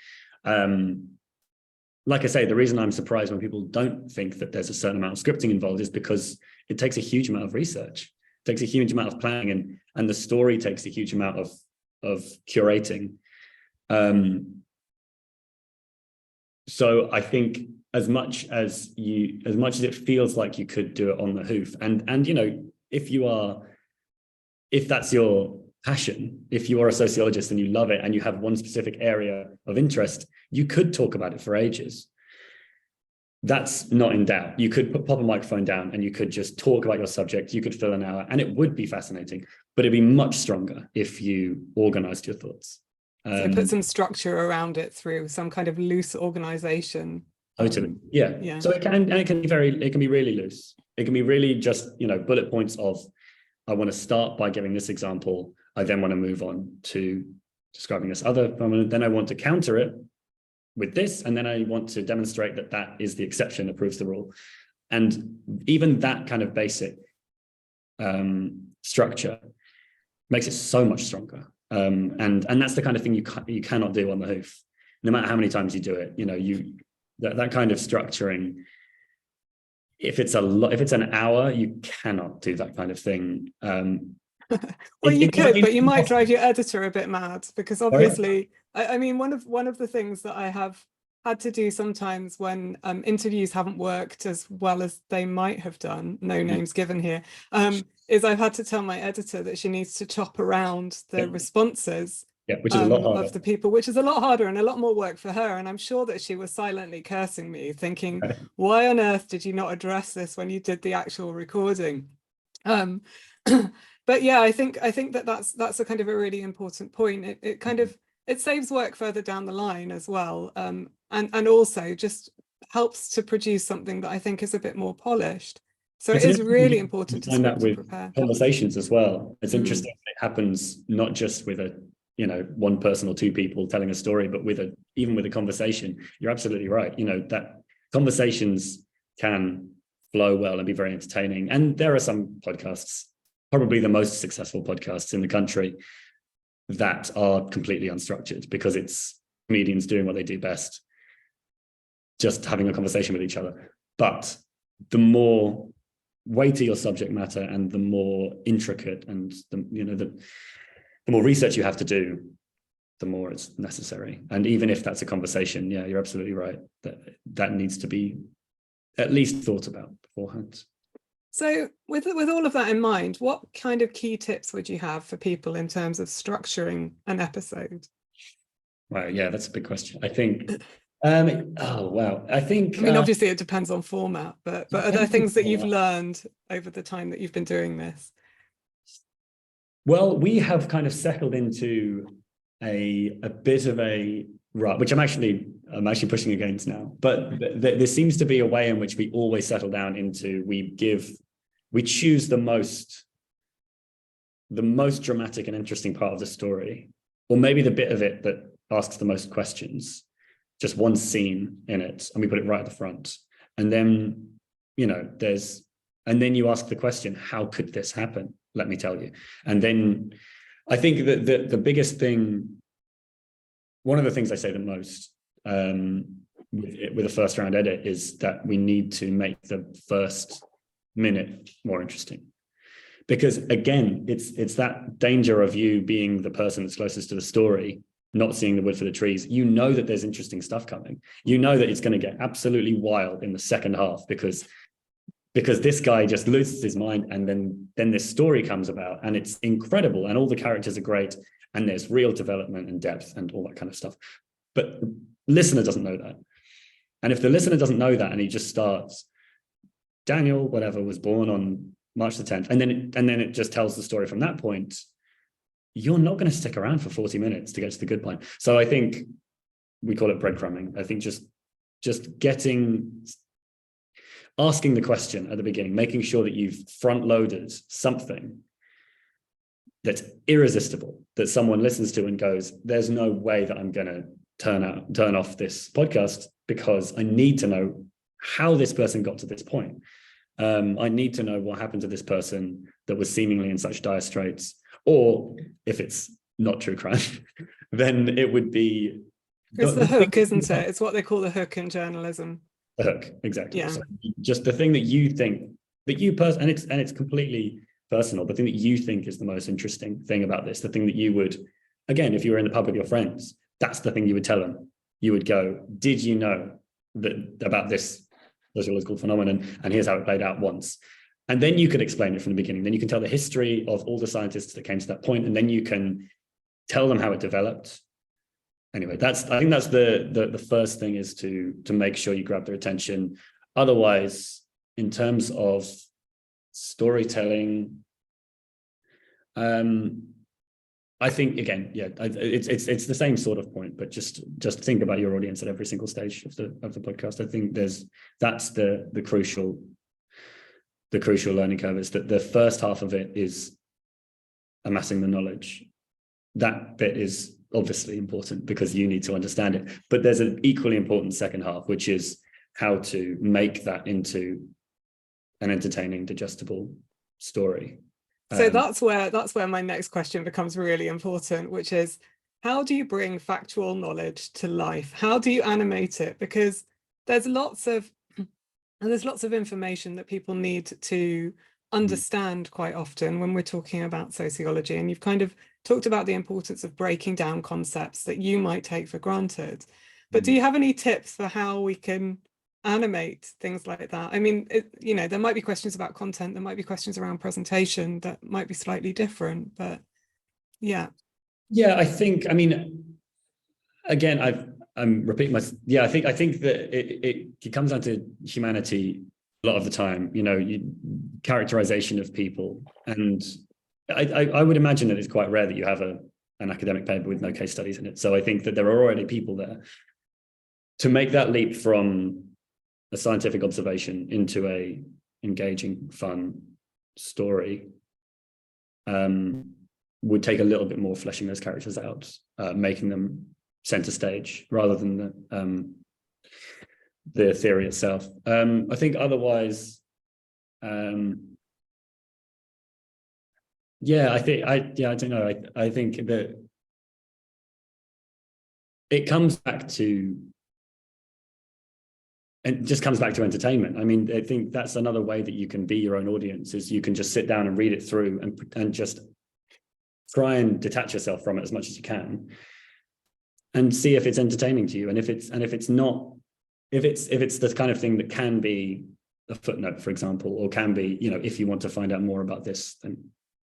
Like I say, the reason I'm surprised when people don't think that there's a certain amount of scripting involved is because it takes a huge amount of research. It takes a huge amount of planning, and the story takes a huge amount of curating. So I think as much as it feels like you could do it on the hoof, and you know, if that's your passion, if you are a sociologist and you love it and you have one specific area of interest, you could talk about it for ages. That's not in doubt. You could pop a microphone down and you could just talk about your subject. You could fill an hour and it would be fascinating, but it'd be much stronger if you organized your thoughts. So put some structure around it through some kind of loose organization. Totally. Yeah. So it can be really loose. It can be really just, you know, bullet points of, I want to start by giving this example. I then want to move on to describing this other phenomenon. Then I want to counter it with this. And then I want to demonstrate that that is the exception that proves the rule. And even that kind of basic structure makes it so much stronger. And that's the kind of thing you cannot do on the hoof, no matter how many times you do it. You know, that kind of structuring, if it's an hour, you cannot do that kind of thing. Well, you could, but you might drive your editor a bit mad, because obviously, I mean, one of the things that I have had to do sometimes when interviews haven't worked as well as they might have done, no names given here, is I've had to tell my editor that she needs to chop around the responses which is a lot harder. Of the people, which is a lot harder and a lot more work for her. And I'm sure that she was silently cursing me, thinking, why on earth did you not address this when you did the actual recording? But yeah, I think that's a kind of a really important point. It saves work further down the line as well, and also just helps to produce something that I think is a bit more polished. So it is really important to that with prepare conversations as well. It's interesting. It happens not just with one person or two people telling a story, but even with a conversation. You're absolutely right. You know, that conversations can flow well and be very entertaining. And there are some podcasts, probably the most successful podcasts in the country, that are completely unstructured, because it's comedians doing what they do best, just having a conversation with each other. But the more weighty your subject matter and the more intricate and the more research you have to do, the more it's necessary. And even if that's a conversation, yeah, you're absolutely right, that needs to be at least thought about beforehand. So with all of that in mind, what kind of key tips would you have for people in terms of structuring an episode? Well, yeah, that's a big question. I think, I mean, obviously it depends on format, but are there things that you've learned over the time that you've been doing this? Well, we have kind of settled into a bit of a rut, which I'm actually pushing against now. But there seems to be a way in which we always settle down into, we choose the most dramatic and interesting part of the story, or maybe the bit of it that asks the most questions, just one scene in it, and we put it right at the front. And then, and then you ask the question, how could this happen? Let me tell you. And then I think that the biggest thing, one of the things I say the most with a first round edit, is that we need to make the first minute more interesting. Because again, it's that danger of you being the person that's closest to the story not seeing the wood for the trees, you know that there's interesting stuff coming. You know that it's going to get absolutely wild in the second half because this guy just loses his mind, and then this story comes about, and it's incredible, and all the characters are great, and there's real development and depth and all that kind of stuff. But the listener doesn't know that. And if the listener doesn't know that, and he just starts, Daniel, whatever, was born on March the 10th, and then it just tells the story from that point, you're not going to stick around for 40 minutes to get to the good point. So I think we call it breadcrumbing. I think just asking the question at the beginning, making sure that you've front loaded something that's irresistible, that someone listens to and goes, there's no way that I'm going to turn off this podcast because I need to know how this person got to this point. I need to know what happened to this person that was seemingly in such dire straits. Or if it's not true crime, then it would be... It's the hook, isn't it? It's what they call the hook in journalism. The hook, exactly. Yeah. So just the thing that you think, that you and it's completely personal, the thing that you think is the most interesting thing about this, the thing that you would, again, if you were in the pub with your friends, that's the thing you would tell them. You would go, did you know that about this sociological phenomenon, and here's how it played out once. And then you could explain it from the beginning. Then you can tell the history of all the scientists that came to that point, and then you can tell them how it developed. Anyway, I think that's the first thing, is to make sure you grab their attention. Otherwise, in terms of storytelling, I think, again, yeah, it's the same sort of point, but just think about your audience at every single stage of the podcast. I think that's the crucial learning curve, is that the first half of it is amassing the knowledge. That bit is obviously important because you need to understand it, but there's an equally important second half, which is how to make that into an entertaining, digestible story. So that's where my next question becomes really important, which is, how do you bring factual knowledge to life? How do you animate it? Because there's lots of information that people need to understand quite often when we're talking about sociology. And you've kind of talked about the importance of breaking down concepts that you might take for granted. But do you have any tips for how we can animate things like that? I mean, there might be questions about content, there might be questions around presentation that might be slightly different, but yeah. Yeah, I think, I mean, again, I'm repeating myself. Yeah, I think that it comes down to humanity a lot of the time, characterization of people. And I would imagine that it's quite rare that you have an academic paper with no case studies in it. So I think that there are already people there. To make that leap from a scientific observation into a engaging, fun story would take a little bit more fleshing those characters out, making them center stage rather than the theory itself. I think otherwise, I don't know. I think that it comes back to, and just comes back to entertainment. I mean, I think that's another way that you can be your own audience, is you can just sit down and read it through and just try and detach yourself from it as much as you can, and see if it's entertaining to you. And if it's not, if it's the kind of thing that can be a footnote, for example, or can be, if you want to find out more about this,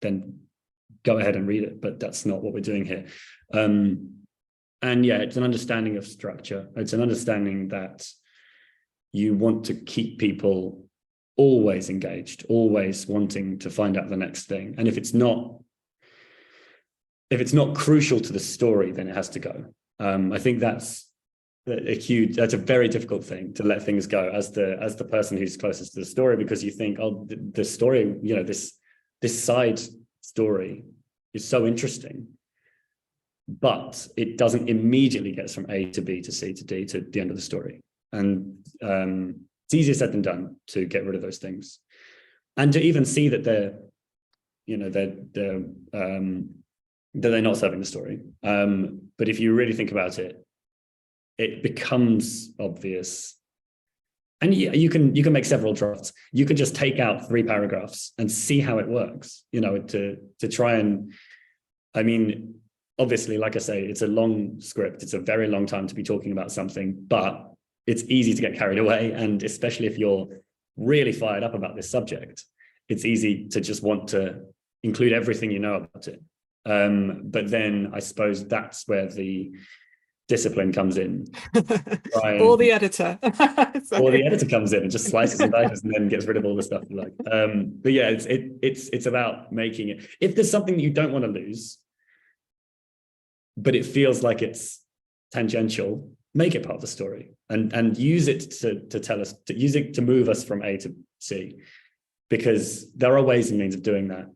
then go ahead and read it. But that's not what we're doing here. And yeah, it's an understanding of structure. It's an understanding that you want to keep people always engaged, always wanting to find out the next thing. And if it's not crucial to the story, then it has to go. I think that's a very difficult thing, to let things go as the person who's closest to the story, because you think, oh, the story, this side story is so interesting, but it doesn't immediately get from A to B to C to D to the end of the story. And it's easier said than done to get rid of those things, and to even see that they're not serving the story. But if you really think about it, it becomes obvious. And you can make several drafts. You can just take out 3 paragraphs and see how it works, to try and, I mean, obviously, like I say, it's a long script. It's a very long time to be talking about something, but it's easy to get carried away. And especially if you're really fired up about this subject, it's easy to just want to include everything you know about it. But then I suppose that's where the discipline comes in. Or the editor. Or the editor comes in and just slices and dices and then gets rid of all the stuff you like. But yeah, it's about making it. If there's something that you don't want to lose, but it feels like it's tangential, make it part of the story and use it to tell us, to use it to move us from A to C, because there are ways and means of doing that.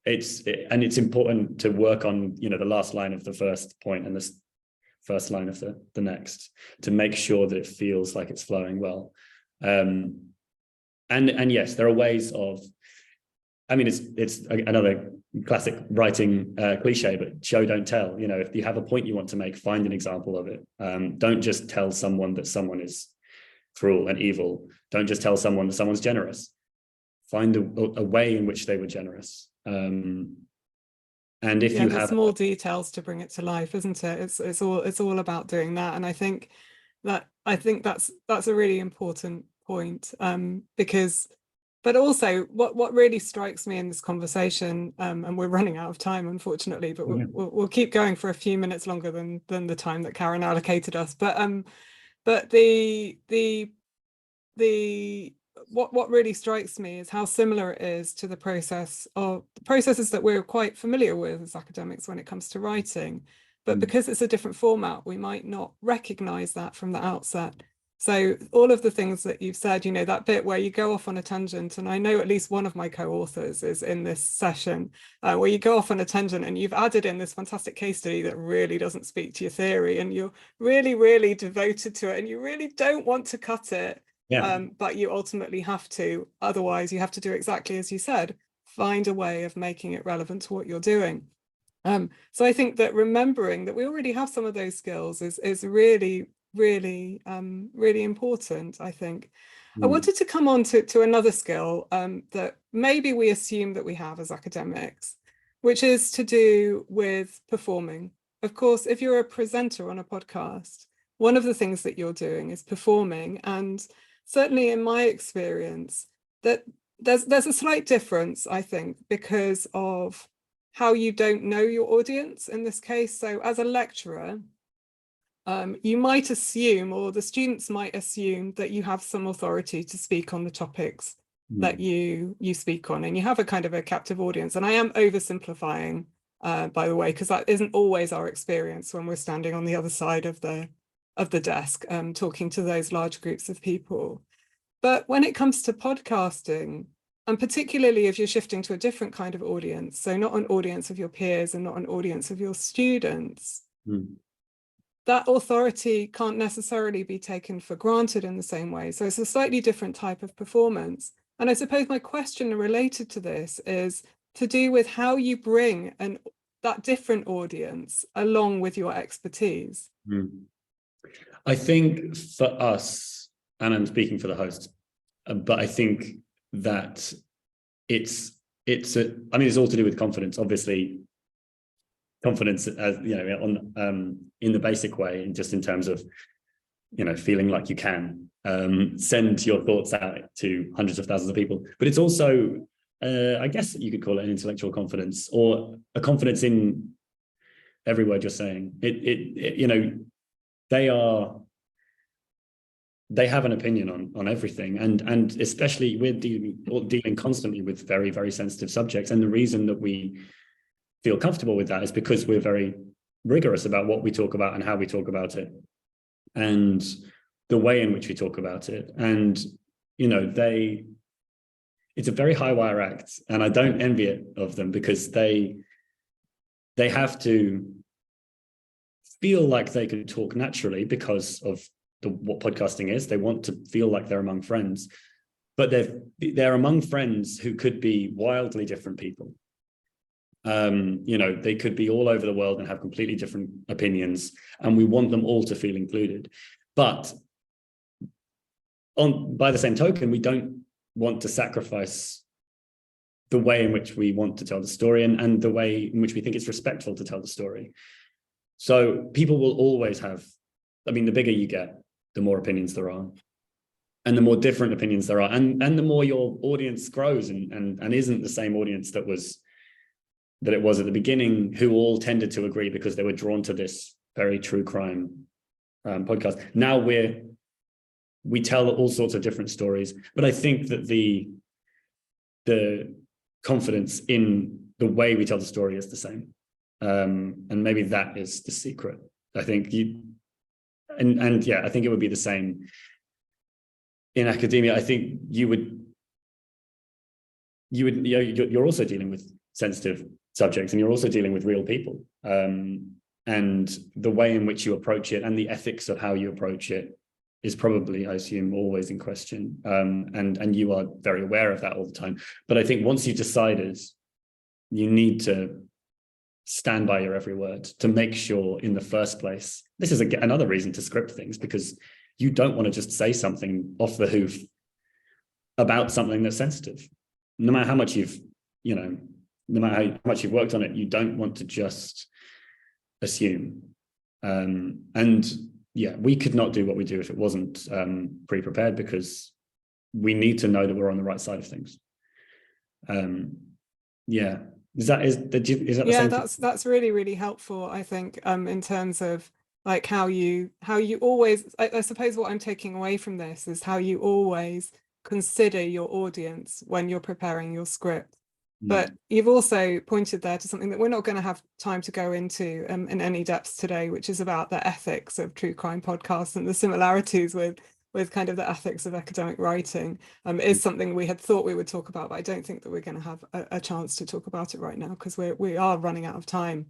It's important to work on, you know, the last line of the first point and the first line of the next, to make sure that it feels like it's flowing well. And yes, there are ways of, I mean, it's another classic writing cliche, but show, don't tell. You know, if you have a point you want to make, find an example of it. Don't just tell someone that someone is cruel and evil. Don't just tell someone that someone's generous. Find a way in which they were generous. And if you have small details to bring it to life, isn't it? It's all about doing that. And I think that's a really important point, because, but also what really strikes me in this conversation, and we're running out of time, unfortunately, but we'll keep going for a few minutes longer than the time that Karen allocated us. But what really strikes me is how similar it is to the processes that we're quite familiar with as academics when it comes to writing. But because it's a different format, we might not recognize that from the outset. So all of the things that you've said, you know, that bit where you go off on a tangent, and I know at least one of my co-authors is in this session, where you go off on a tangent and you've added in this fantastic case study that really doesn't speak to your theory, and you're really, really devoted to it, and you really don't want to cut it. Yeah. But you ultimately have to, otherwise you have to do exactly as you said, find a way of making it relevant to what you're doing. So I think that remembering that we already have some of those skills is really, really, really important, I think. I wanted to come on to another skill that maybe we assume that we have as academics, which is to do with performing. Of course, if you're a presenter on a podcast, one of the things that you're doing is performing, and certainly in my experience, that there's a slight difference, I think, because of how you don't know your audience in this case. So as a lecturer, you might assume, or the students might assume, that you have some authority to speak on the topics that you speak on, and you have a kind of a captive audience. And I am oversimplifying, by the way, because that isn't always our experience when we're standing on the other side of the desk, talking to those large groups of people. But when it comes to podcasting, and particularly if you're shifting to a different kind of audience, so not an audience of your peers and not an audience of your students, that authority can't necessarily be taken for granted in the same way. So it's a slightly different type of performance. And I suppose my question related to this is to do with how you bring that different audience along with your expertise. I think for us, and I'm speaking for the host, but I think that it's all to do with confidence. Obviously, confidence, as you know, in the basic way, and just in terms of, you know, feeling like you can send your thoughts out to hundreds of thousands of people. But it's also, I guess you could call it an intellectual confidence, or a confidence in every word you're saying. You know, they have an opinion on everything, and especially we're dealing constantly with very, very sensitive subjects. And the reason that we feel comfortable with that is because we're very rigorous about what we talk about and how we talk about it, and the way in which we talk about it. And, you know, it's a very high wire act, and I don't envy it of them, because they have to feel like they can talk naturally because of what podcasting is. They want to feel like they're among friends, but they're among friends who could be wildly different people. You know, they could be all over the world and have completely different opinions, and we want them all to feel included. But by the same token, we don't want to sacrifice the way in which we want to tell the story and the way in which we think it's respectful to tell the story. So people will always have, I mean, the bigger you get, the more opinions there are, and the more different opinions there are, and the more your audience grows and isn't the same audience that it was at the beginning, who all tended to agree because they were drawn to this very true crime podcast. Now we tell all sorts of different stories, but I think that the confidence in the way we tell the story is the same, and maybe that is the secret. I think I think it would be the same in academia. I think you're also dealing with sensitive subjects, and you're also dealing with real people, and the way in which you approach it and the ethics of how you approach it is probably, I assume, always in question, and you are very aware of that all the time. But I think once you've decided, you need to stand by your every word to make sure in the first place. This is another reason to script things, because you don't want to just say something off the hoof about something that's sensitive. No matter how much no matter how much you've worked on it, you don't want to just assume. And yeah, we could not do what we do if it wasn't pre-prepared, because we need to know that we're on the right side of things. Yeah. Is that the yeah, same? That's really, really helpful, I think, in terms of like how you always, I suppose what I'm taking away from this is how you always consider your audience when you're preparing your script. But you've also pointed there to something that we're not going to have time to go into in any depth today, which is about the ethics of true crime podcasts and the similarities with kind of the ethics of academic writing. Is something we had thought we would talk about, but I don't think that we're going to have a chance to talk about it right now, because we are running out of time.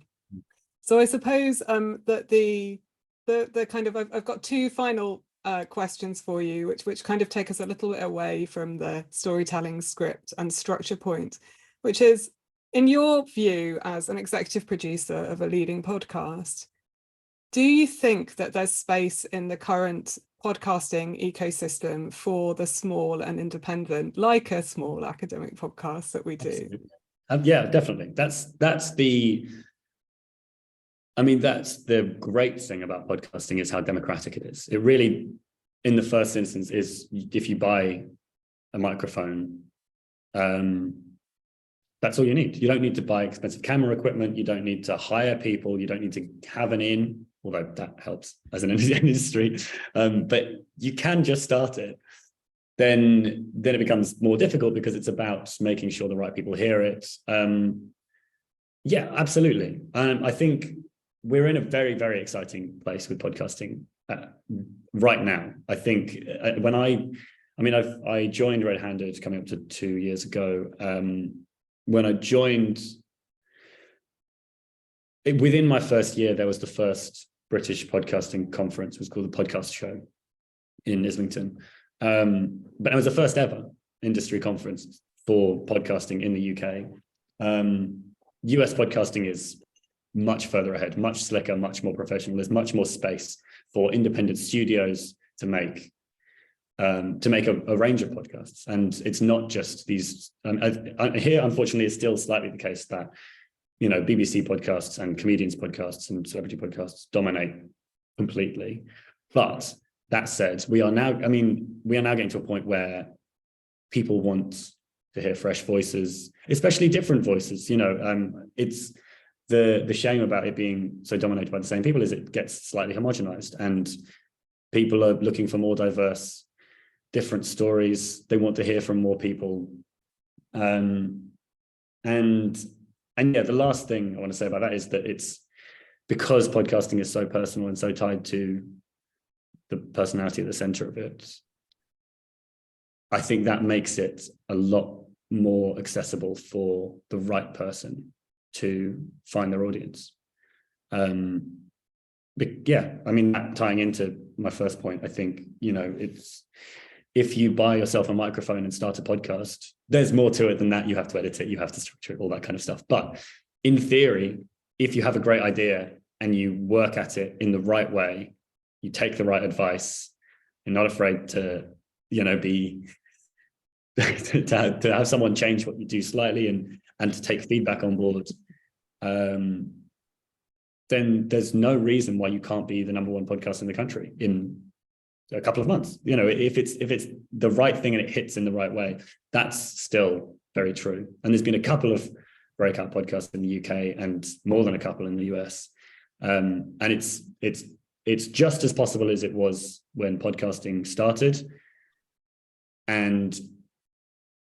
So I suppose that the kind of, I've got two final questions for you, which kind of take us a little bit away from the storytelling, script and structure point, which is, in your view as an executive producer of a leading podcast, do you think that there's space in the current podcasting ecosystem for the small and independent, like a small academic podcast that we do? Yeah, definitely. That's the great thing about podcasting is how democratic it is. It really, in the first instance, is if you buy a microphone, that's all you need. You don't need to buy expensive camera equipment. You don't need to hire people. You don't need to have an in, although that helps as an industry. But you can just start it. Then it becomes more difficult, because it's about making sure the right people hear it. Yeah, absolutely. I think we're in a very, very exciting place with podcasting right now. I think when I joined Red Handed coming up to 2 years ago. When I joined, within my first year, there was the first British podcasting conference. It was called the Podcast Show in Islington. But it was the first ever industry conference for podcasting in the UK. US podcasting is much further ahead, much slicker, much more professional. There's much more space for independent studios to make a range of podcasts. And it's not just these, here, unfortunately, it's still slightly the case that, BBC podcasts and comedians podcasts and celebrity podcasts dominate completely. But that said, we are now getting to a point where people want to hear fresh voices, especially different voices. It's the shame about it being so dominated by the same people is it gets slightly homogenized, and people are looking for more diverse, different stories. They want to hear from more people. And yeah, the last thing I want to say about that is that it's because podcasting is so personal and so tied to the personality at the center of it. I think that makes it a lot more accessible for the right person to find their audience. But yeah, tying into my first point, I think, it's, if you buy yourself a microphone and start a podcast, there's more to it than that. You have to edit it, you have to structure it, all that kind of stuff. But in theory, if you have a great idea and you work at it in the right way, you take the right advice, you're not afraid to, be to have someone change what you do slightly and to take feedback on board, then there's no reason why you can't be the #1 podcast in the country in a couple of months. You know, if it's the right thing and it hits in the right way, that's still very true. And there's been a couple of breakout podcasts in the UK and more than a couple in the US. And it's just as possible as it was when podcasting started. And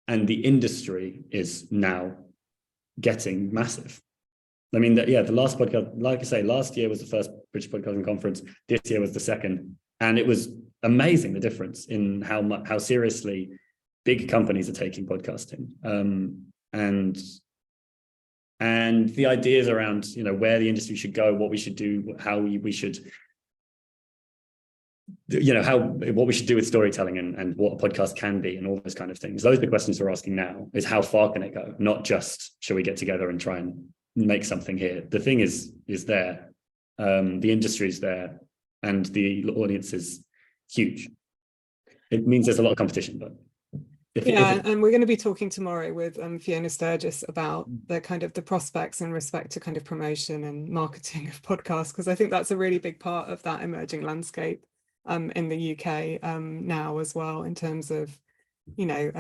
the industry is now getting massive. I mean, the last podcast, like I say, last year was the first British Podcasting Conference. This year was the second. And it was amazing, the difference in how seriously big companies are taking podcasting. And the ideas around, you know, where the industry should go, what we should do, how we should, you know, what we should do with storytelling and what a podcast can be and all those kind of things. Those are the questions we're asking now, is how far can it go? Not just, shall we get together and try and make something here? The thing is there. The industry is there and the audience is huge. It means there's a lot of competition, but and we're going to be talking tomorrow with Fiona Sturgis about the kind of the prospects in respect to kind of promotion and marketing of podcasts, because I think that's a really big part of that emerging landscape in the UK now as well, in terms of, you know,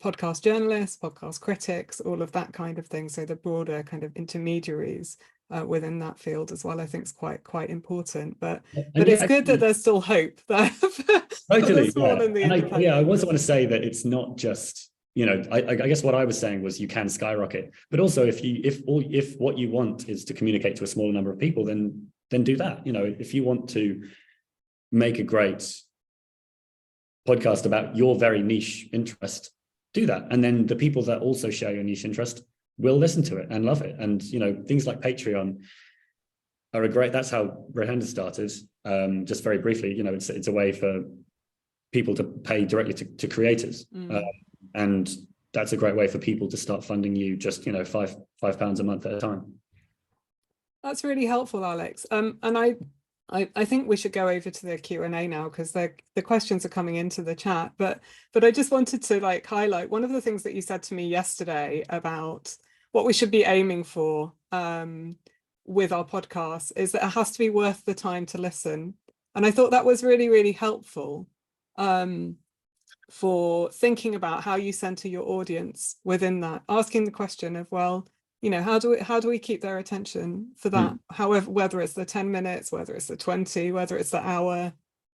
podcast journalists, podcast critics, all of that kind of thing. So the broader kind of intermediaries within that field as well, I think is quite important. But it's good that there's still hope there. Totally. I also want to say that it's not just, you know, I guess what I was saying was you can skyrocket, but also if what you want is to communicate to a smaller number of people, then do that. You know, if you want to make a great podcast about your very niche interest, do that. And then the people that also share your niche interest will listen to it and love it. And, you know, things like Patreon are that's how Red Handed started. Just very briefly, you know, it's a way for people to pay directly to creators. And that's a great way for people to start funding you, just, you know, £5 a month at a time. That's really helpful, Alex. And I think we should go over to the Q&A now, because the questions are coming into the chat. But I just wanted to like highlight one of the things that you said to me yesterday about what we should be aiming for with our podcast is that it has to be worth the time to listen. And I thought that was really, really helpful for thinking about how you center your audience within that, asking the question of, well, you know, how do we keep their attention for that? However, whether it's the 10 minutes, whether it's the 20, whether it's the hour,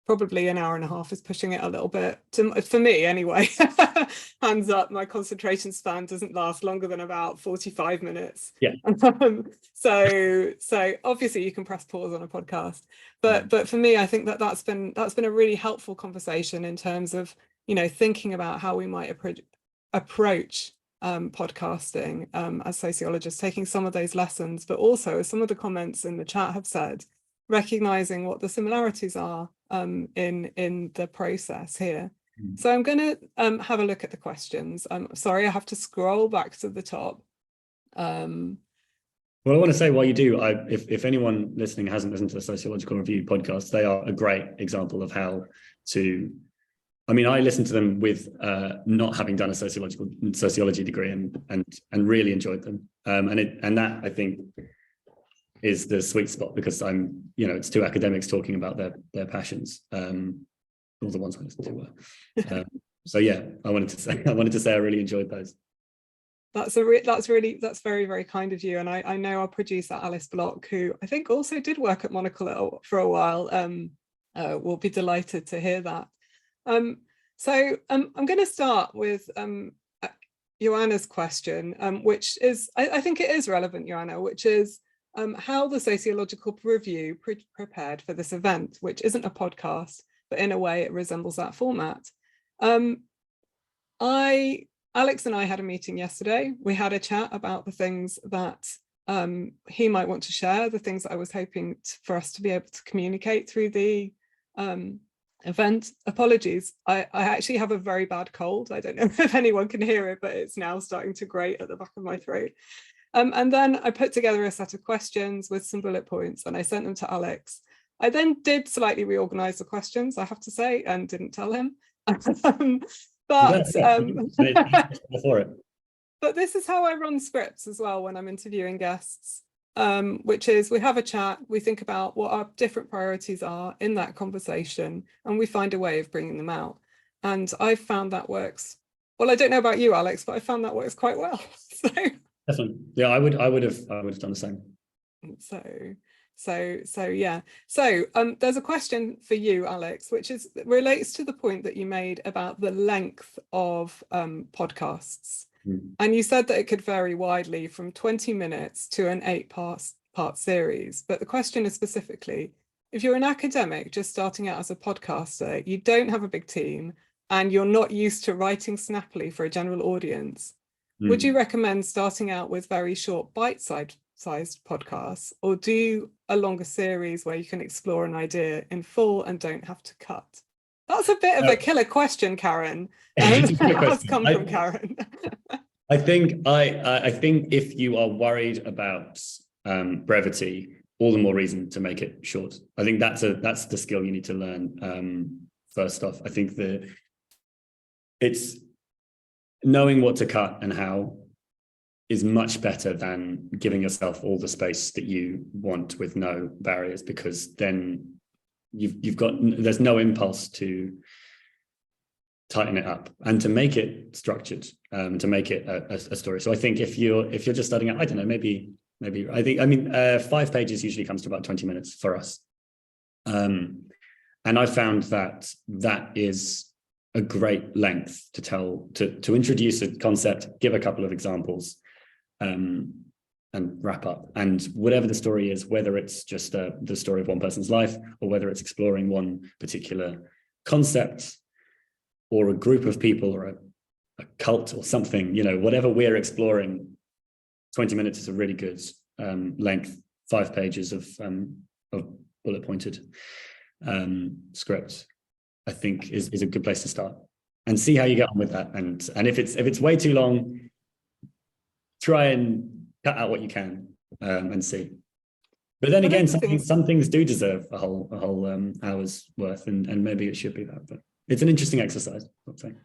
probably an hour and a half is pushing it a little bit for me anyway. Hands up, my concentration span doesn't last longer than about 45 minutes. Yeah. So obviously you can press pause on a podcast, but for me, I think that's been a really helpful conversation in terms of, you know, thinking about how we might approach podcasting as sociologists, taking some of those lessons, but also, as some of the comments in the chat have said, recognizing what the similarities are in the process here. So I'm going to have a look at the questions. I'm sorry, I have to scroll back to the top. Well, I want to say, while you do, if anyone listening hasn't listened to the Sociological Review podcast, they are a great example of how to. I mean, I listened to them with not having done a sociology degree and really enjoyed them. And that, I think, is the sweet spot, because it's two academics talking about their passions. All the ones I listened to were. So yeah, I wanted to say I really enjoyed those. That's very, very kind of you. And I know our producer Alice Block, who I think also did work at Monocle for a while, will be delighted to hear that. So I'm going to start with Joanna's question, which is, I think it is relevant, Joanna, which is how the Sociological Review prepared for this event, which isn't a podcast, but in a way it resembles that format. Alex and I had a meeting yesterday. We had a chat about the things that he might want to share, the things that I was hoping for us to be able to communicate through the event. Apologies, I actually have a very bad cold. I don't know if anyone can hear it, but it's now starting to grate at the back of my throat. And then I put together a set of questions with some bullet points and I sent them to Alex. I then did slightly reorganize the questions, I have to say, and didn't tell him. But before it. But this is how I run scripts as well when I'm interviewing guests, which is we have a chat, we think about what our different priorities are in that conversation, and we find a way of bringing them out. And I've found that works. Well, I don't know about you, Alex, but I found that works quite well. So definitely, yeah, I would have done the same. So yeah. So there's a question for you, Alex, which relates to the point that you made about the length of podcasts. And you said that it could vary widely from 20 minutes to an 8-part series. But the question is specifically, if you're an academic just starting out as a podcaster, you don't have a big team, and you're not used to writing snappily for a general audience, would you recommend starting out with very short bite-sized podcasts, or do a longer series where you can explore an idea in full and don't have to cut? That's a bit of a killer question, Karen. It has come from Karen. I think if you are worried about brevity, all the more reason to make it short. I think that's the skill you need to learn first off. I think it's knowing what to cut and how is much better than giving yourself all the space that you want with no barriers, because then there's no impulse to tighten it up and to make it structured, to make it a story. So I think if you're just starting out, I don't know, maybe 5 pages usually comes to about 20 minutes for us. And I found that is a great length to introduce a concept, give a couple of examples, and wrap up. And whatever the story is, whether it's just the story of one person's life, or whether it's exploring one particular concept or a group of people or a cult or something, whatever we're exploring, 20 minutes is a really good length. 5 pages of bullet pointed script, I think is a good place to start, and see how you get on with that. And if it's way too long, try and cut out what you can, and see. But then again, some things do deserve a whole hour's worth, and maybe it should be that. But it's an interesting exercise, I think.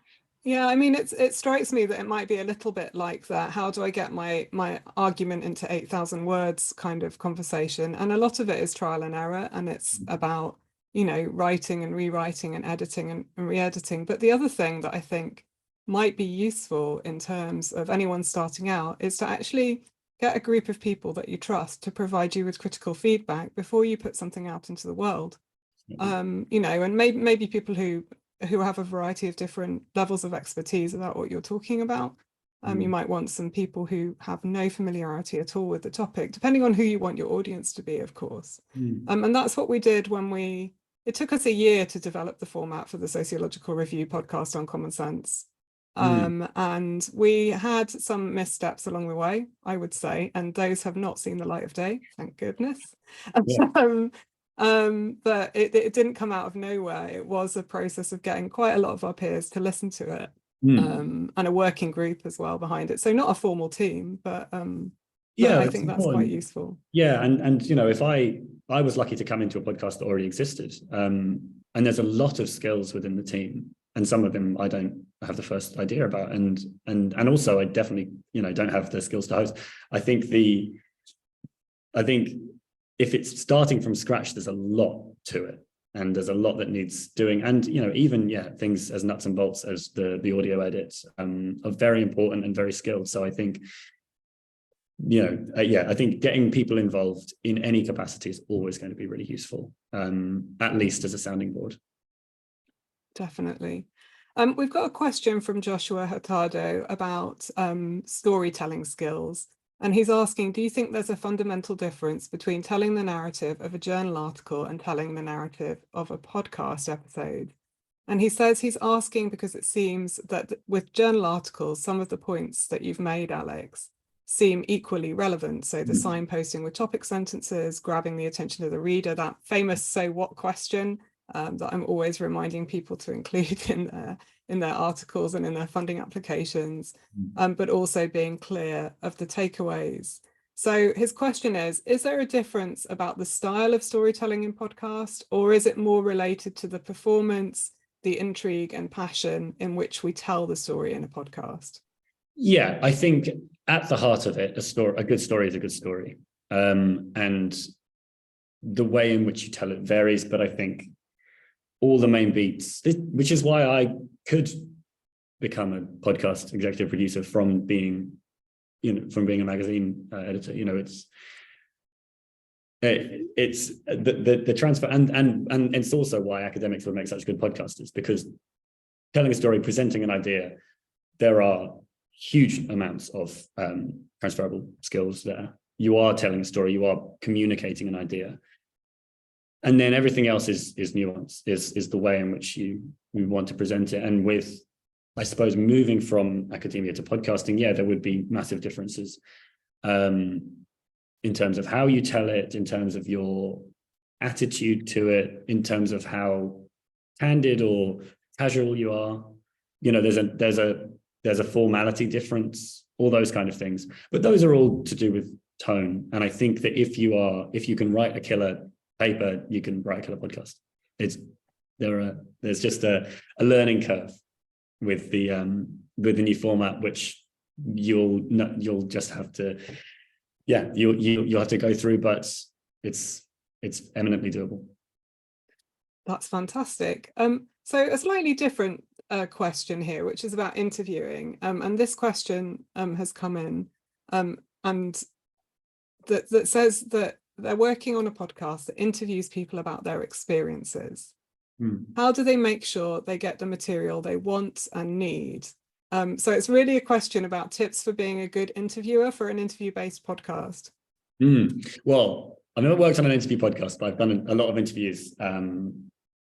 Yeah, I mean, it strikes me that it might be a little bit like that. How do I get my argument into 8,000 words kind of conversation? And a lot of it is trial and error, and it's about, writing and rewriting and editing and re-editing. But the other thing that I think might be useful in terms of anyone starting out is to actually get a group of people that you trust to provide you with critical feedback before you put something out into the world. And maybe people who have a variety of different levels of expertise about what you're talking about. You might want some people who have no familiarity at all with the topic, depending on who you want your audience to be, of course. And that's what we did when it took us a year to develop the format for the Sociological Review podcast on common sense. And we had some missteps along the way, I would say, and those have not seen the light of day, thank goodness. Yeah. But it didn't come out of nowhere. It was a process of getting quite a lot of our peers to listen to it, and a working group as well behind it. So not a formal team, but I think that's quite useful. Yeah, and if I was lucky to come into a podcast that already existed, and there's a lot of skills within the team, and some of them I don't have the first idea about, and also I definitely don't have the skills to host. I think if it's starting from scratch, there's a lot to it, and there's a lot that needs doing. And even things as nuts and bolts as the audio edits are very important and very skilled. So I think I think getting people involved in any capacity is always going to be really useful, at least as a sounding board. Definitely. We've got a question from Joshua Hurtado about storytelling skills. And he's asking, do you think there's a fundamental difference between telling the narrative of a journal article and telling the narrative of a podcast episode? And he says he's asking because it seems that with journal articles, some of the points that you've made, Alex, seem equally relevant. So the signposting with topic sentences, grabbing the attention of the reader, that famous "so what" question that I'm always reminding people to include in their articles and in their funding applications, but also being clear of the takeaways. So his question is there a difference about the style of storytelling in podcast, or is it more related to the performance, the intrigue and passion in which we tell the story in a podcast? Yeah, I think at the heart of it, a good story is a good story. And the way in which you tell it varies, but I think all the main beats, which is why I could become a podcast executive producer from being a magazine editor. It's the transfer, and it's also why academics would make such good podcasters, because telling a story, presenting an idea, there are huge amounts of transferable skills there. You are telling a story, you are communicating an idea, and then everything else is nuance, is the way in which we want to present it. And with, I suppose, moving from academia to podcasting, yeah, there would be massive differences in terms of how you tell it, in terms of your attitude to it, in terms of how candid or casual you are. There's a formality difference, all those kind of things. But those are all to do with tone. And I think that if you can write a killer paper, you can write a killer podcast. There's just a learning curve with the new format, which you'll just have to, you'll have to go through, but it's eminently doable. That's fantastic. So a slightly different question here, which is about interviewing, and this question has come in, and that says that they're working on a podcast that interviews people about their experiences. How do they make sure they get the material they want and need? So it's really a question about tips for being a good interviewer for an interview-based podcast. Well, I've never worked on an interview podcast, but I've done a lot of interviews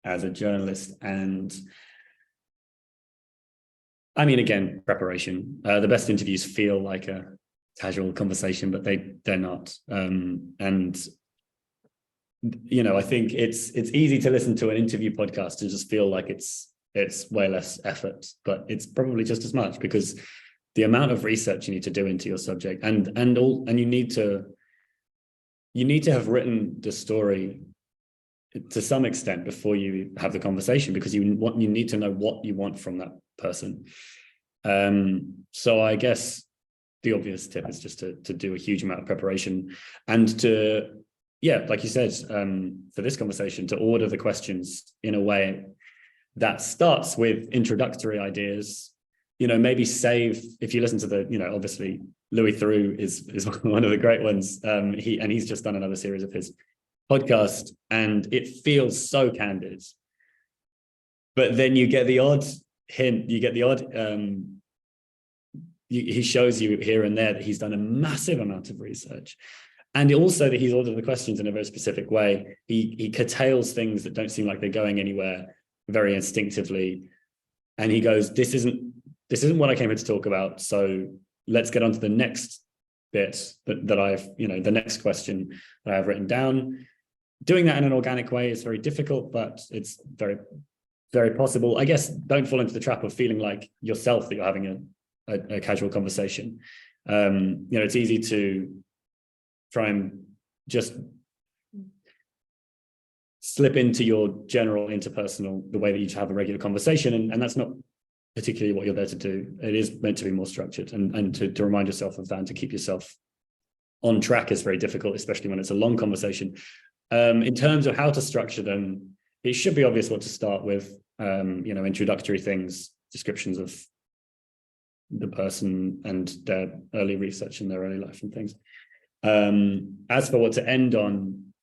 as a journalist. And I mean, again, preparation. The best interviews feel like a casual conversation, but they're not. And I think it's easy to listen to an interview podcast and just feel like it's way less effort, but it's probably just as much, because the amount of research you need to do into your subject, and you need to have written the story to some extent before you have the conversation, because you need to know what you want from that person. So I guess the obvious tip is just to do a huge amount of preparation, and to, like you said, for this conversation, to order the questions in a way that starts with introductory ideas. Maybe save, if you listen to the, obviously Louis Theroux is one of the great ones. He's just done another series of his podcast, and it feels so candid. But then you get the odd hint, he shows you here and there that he's done a massive amount of research. And also that he's ordered the questions in a very specific way. He curtails things that don't seem like they're going anywhere very instinctively. And he goes, this isn't what I came here to talk about. So let's get on to the next bit that I've, the next question that I've written down. Doing that in an organic way is very difficult, but it's very, very possible. I guess don't fall into the trap of feeling like yourself that you're having a casual conversation. It's easy to try and just slip into your general interpersonal, the way that you have a regular conversation. And that's not particularly what you're there to do. It is meant to be more structured, and to remind yourself of that and to keep yourself on track is very difficult, especially when it's a long conversation. In terms of how to structure them, it should be obvious what to start with, introductory things, descriptions of the person and their early research and their early life and things. As for what to end on,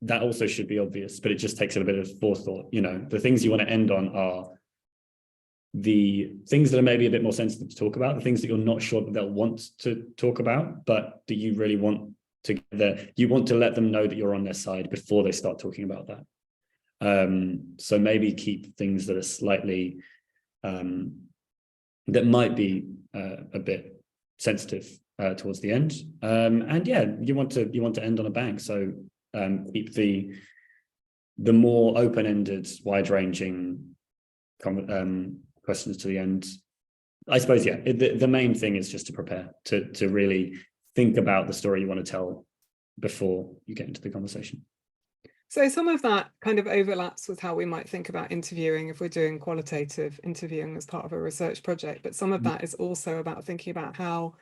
that also should be obvious, but it just takes a bit of forethought. The things you want to end on are the things that are maybe a bit more sensitive to talk about, the things that you're not sure that they'll want to talk about, but that you really want to get there. You want to let them know that you're on their side before they start talking about that. So maybe keep things that are slightly, that might be a bit sensitive towards the end. And you want to end on a bang. So keep the more open-ended, wide-ranging questions to the end. I suppose, the main thing is just to prepare, to really think about the story you want to tell before you get into the conversation. So some of that kind of overlaps with how we might think about interviewing if we're doing qualitative interviewing as part of a research project. But some of that is also about thinking about how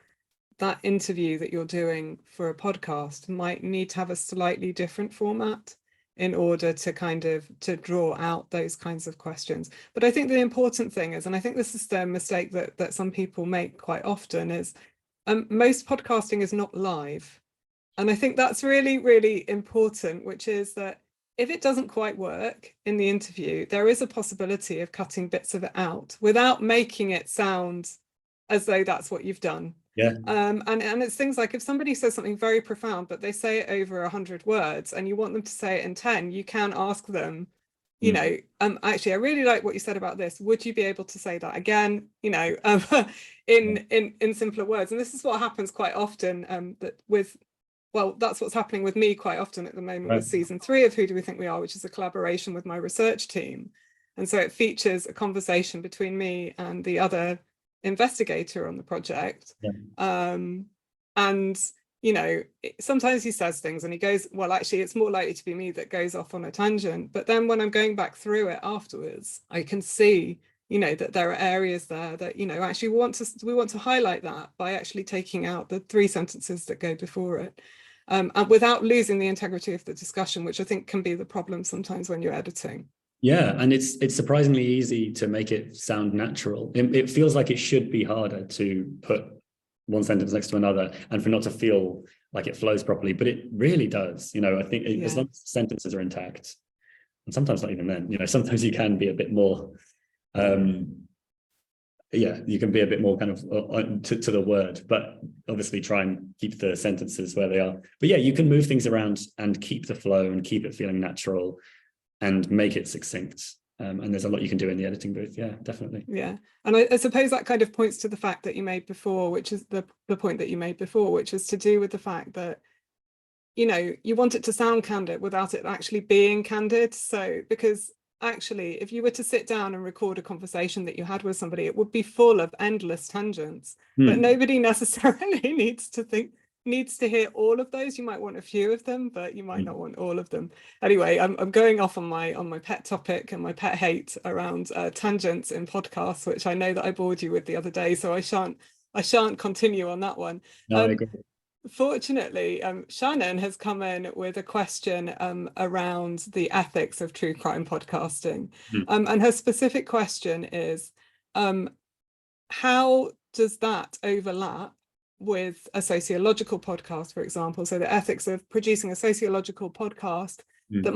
that interview that you're doing for a podcast might need to have a slightly different format in order to kind of to draw out those kinds of questions. But I think the important thing is, and I think this is the mistake that some people make quite often, is most podcasting is not live. And I think that's really, really important, which is that if it doesn't quite work in the interview, there is a possibility of cutting bits of it out without making it sound as though that's what you've done. Yeah. And it's things like if somebody says something very profound, but they say it over 100 words and you want them to say it in 10, you can ask them, you know, actually, I really like what you said about this. Would you be able to say that again, you know, in simpler words? And this is what happens quite often that with, well, that's what's happening with me quite often at the moment with season 3 of Who Do We Think We Are, which is a collaboration with my research team. And so it features a conversation between me and the other investigator on the project. And, you know, sometimes he says things and he goes, well, actually, it's more likely to be me that goes off on a tangent. But then when I'm going back through it afterwards, I can see, you know, that there are areas there that, you know, actually we want to highlight that by actually taking out the 3 sentences that go before it. And without losing the integrity of the discussion, which I think can be the problem sometimes when you're editing. Yeah, and it's surprisingly easy to make it sound natural. It feels like it should be harder to put one sentence next to another and for not to feel like it flows properly, but it really does. You know, I think as long as sentences are intact, and sometimes not even then, you know, sometimes you can be a bit more, you can be a bit more kind of to the word, but obviously try and keep the sentences where they are. But yeah, you can move things around and keep the flow and keep it feeling natural and make it succinct. And there's a lot you can do in the editing booth. Yeah, definitely. Yeah. And I suppose that kind of points to the fact that you made before, which is the point that you made before, which is to do with the fact that, you know, you want it to sound candid without it actually being candid. So, because actually, if you were to sit down and record a conversation that you had with somebody, it would be full of endless tangents, but nobody necessarily needs to hear all of those. You might want a few of them, but you might not want all of them. Anyway, I'm going off on my pet topic and my pet hate around tangents in podcasts, which I know that I bored you with the other day, so I shan't continue on that one. No, I agree. Fortunately, Shannon has come in with a question around the ethics of true crime podcasting. And her specific question is, how does that overlap with a sociological podcast, for example? So the ethics of producing a sociological podcast that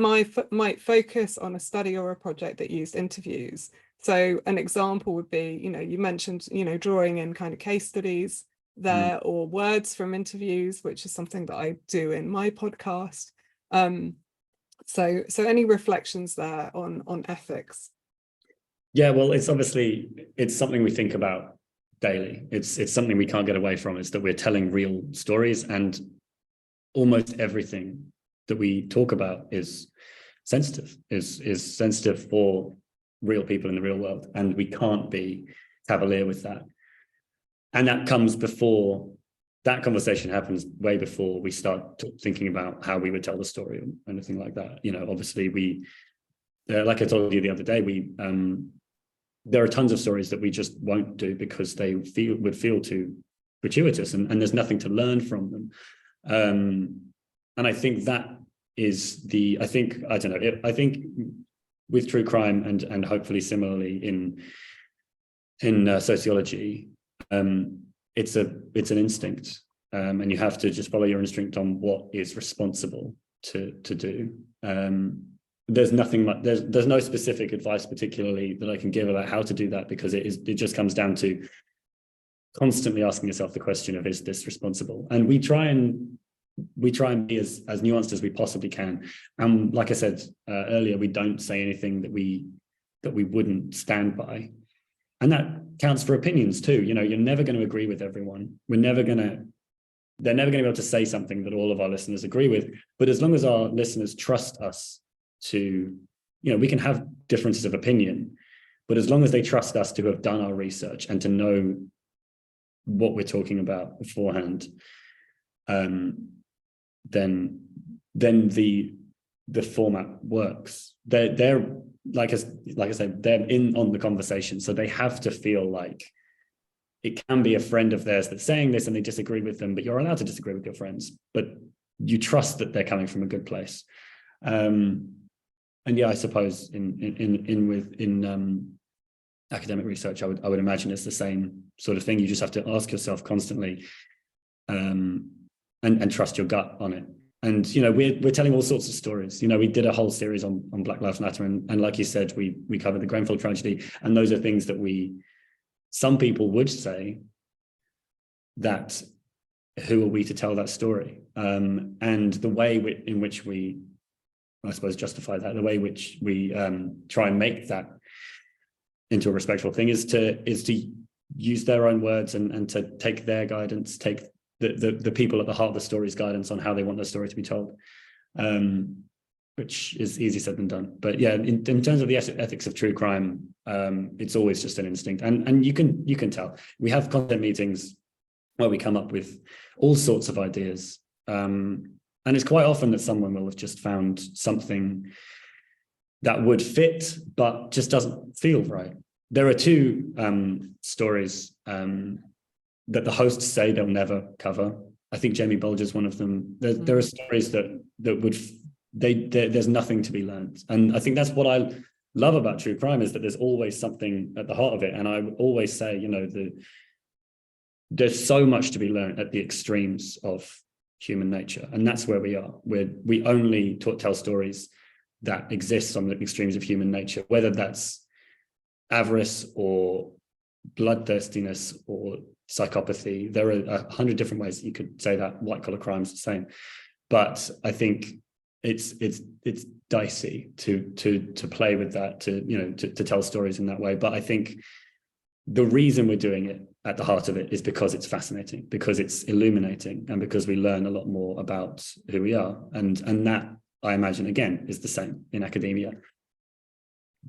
might focus on a study or a project that used interviews. So an example would be, you know, you mentioned, you know, drawing in kind of case studies there or words from interviews, which is something that I do in my podcast. So any reflections there on ethics? Yeah, well, it's something we think about daily. It's something we can't get away from, is that we're telling real stories, and almost everything that we talk about is sensitive, is sensitive for real people in the real world, and we can't be cavalier with that. And that comes before, that conversation happens way before we start thinking about how we would tell the story or anything like that. You know, obviously we, like I told you the other day, there are tons of stories that we just won't do because they would feel too gratuitous, and there's nothing to learn from them. And I think that is I think with true crime and hopefully similarly in sociology, it's an instinct, and you have to just follow your instinct on what is responsible to do. There's no specific advice particularly that I can give about how to do that, because it just comes down to constantly asking yourself the question of, is this responsible? And we try and be as nuanced as we possibly can. And like I said earlier, we don't say anything that we wouldn't stand by. And that counts for opinions too. You know, you're never going to agree with everyone. They're never going to be able to say something that all of our listeners agree with. But as long as our listeners trust us to, you know, we can have differences of opinion, but as long as they trust us to have done our research and to know what we're talking about beforehand, then the the format works. They're like I said, they're in on the conversation, so they have to feel like it can be a friend of theirs that's saying this and they disagree with them, but you're allowed to disagree with your friends, but you trust that they're coming from a good place. And yeah, I suppose in academic research, I would imagine it's the same sort of thing. You just have to ask yourself constantly, and trust your gut on it. And we're telling all sorts of stories. We did a whole series on Black Lives Matter, and like you said, we covered the Grenfell tragedy, and those are things that some people would say that who are we to tell that story? And the way in which we, I suppose, justify that, the way in which we try and make that into a respectful thing is to use their own words and to take their guidance, take the people at the heart of the story's guidance on how they want the story to be told, which is easier said than done. But yeah, in terms of the ethics of true crime, it's always just an instinct, and you can tell. We have content meetings where we come up with all sorts of ideas, and it's quite often that someone will have just found something that would fit but just doesn't feel right. There are two stories that the hosts say they'll never cover. I think Jamie Bulger's one of them. There are stories that would there's nothing to be learned, and I think that's what I love about true crime, is that there's always something at the heart of it. And I would always say, there's so much to be learned at the extremes of human nature, and that's where we are. We only tell stories that exist on the extremes of human nature, whether that's avarice or bloodthirstiness or psychopathy. There are 100 different ways that you could say that white collar crime is the same, but I think it's dicey to play with that, to tell stories in that way. But I think the reason we're doing it at the heart of it is because it's fascinating, because it's illuminating, and because we learn a lot more about who we are, and that, I imagine, again, is the same in academia.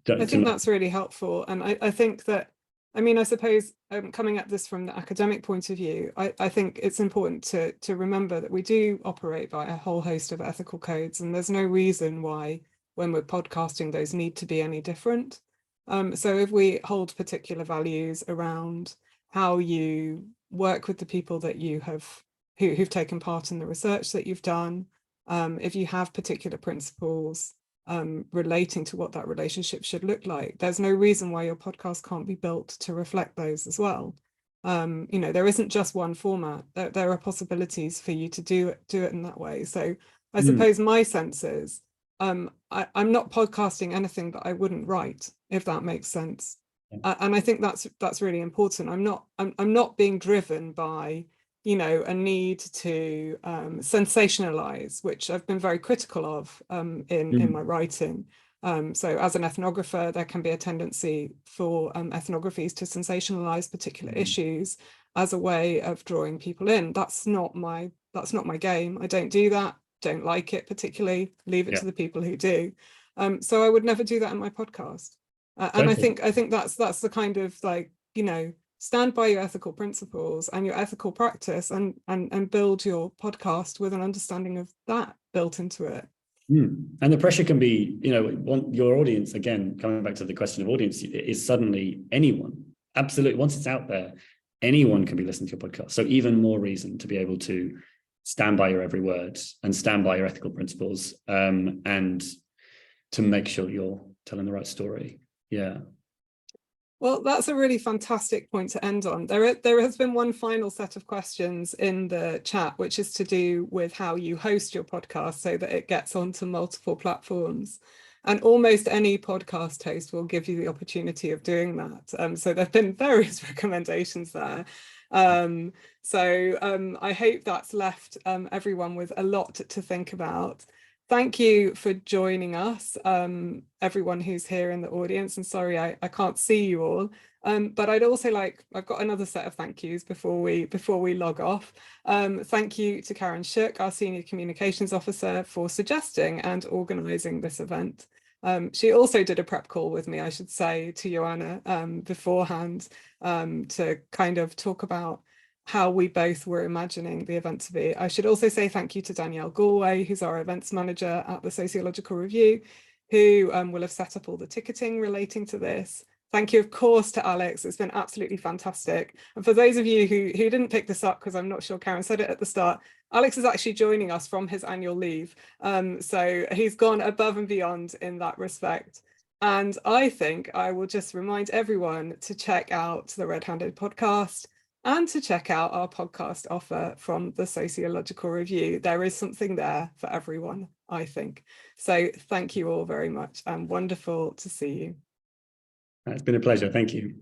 I think that's really helpful. And I think that, I suppose, coming at this from the academic point of view, I think it's important to remember that we do operate by a whole host of ethical codes, and there's no reason why, when we're podcasting, those need to be any different. So if we hold particular values around how you work with the people that you have, who've taken part in the research that you've done, if you have particular principles relating to what that relationship should look like, there's no reason why your podcast can't be built to reflect those as well. There isn't just one format. There are possibilities for you to do it in that way. So I suppose my sense is, I'm not podcasting anything that I wouldn't write, if that makes sense. And I think that's really important. I'm not being driven by a need to sensationalize, which I've been very critical of in my writing. So as an ethnographer, there can be a tendency for ethnographies to sensationalize particular issues as a way of drawing people in. That's not my game. I don't do that. Don't like it particularly. Leave it to the people who do. So I would never do that in my podcast. And I think that's the kind of, like, stand by your ethical principles and your ethical practice, and build your podcast with an understanding of that built into it. And the pressure can be, your audience, again, coming back to the question of audience, is suddenly anyone. Absolutely. Once it's out there, anyone can be listening to your podcast. So even more reason to be able to stand by your every word and stand by your ethical principles, and to make sure you're telling the right story. Yeah. Well, that's a really fantastic point to end on. There has been one final set of questions in the chat, which is to do with how you host your podcast so that it gets onto multiple platforms. And almost any podcast host will give you the opportunity of doing that. So there have been various recommendations there. So I hope that's left everyone with a lot to think about. Thank you for joining us, everyone who's here in the audience. And sorry, I can't see you all, but I'd also I've got another set of thank yous before we log off. Thank you to Karen Shook, our Senior Communications Officer, for suggesting and organising this event. She also did a prep call with me, I should say, to Joanna beforehand, to kind of talk about how we both were imagining the event to be. I should also say thank you to Danielle Galway, who's our events manager at the Sociological Review, who will have set up all the ticketing relating to this. Thank you, of course, to Alex. It's been absolutely fantastic. And for those of you who didn't pick this up, because I'm not sure Karen said it at the start, Alex is actually joining us from his annual leave. So he's gone above and beyond in that respect. And I think I will just remind everyone to check out the Red Handed podcast and to check out our podcast offer from the Sociological Review. There is something there for everyone, I think. So thank you all very much and wonderful to see you. It's been a pleasure. Thank you.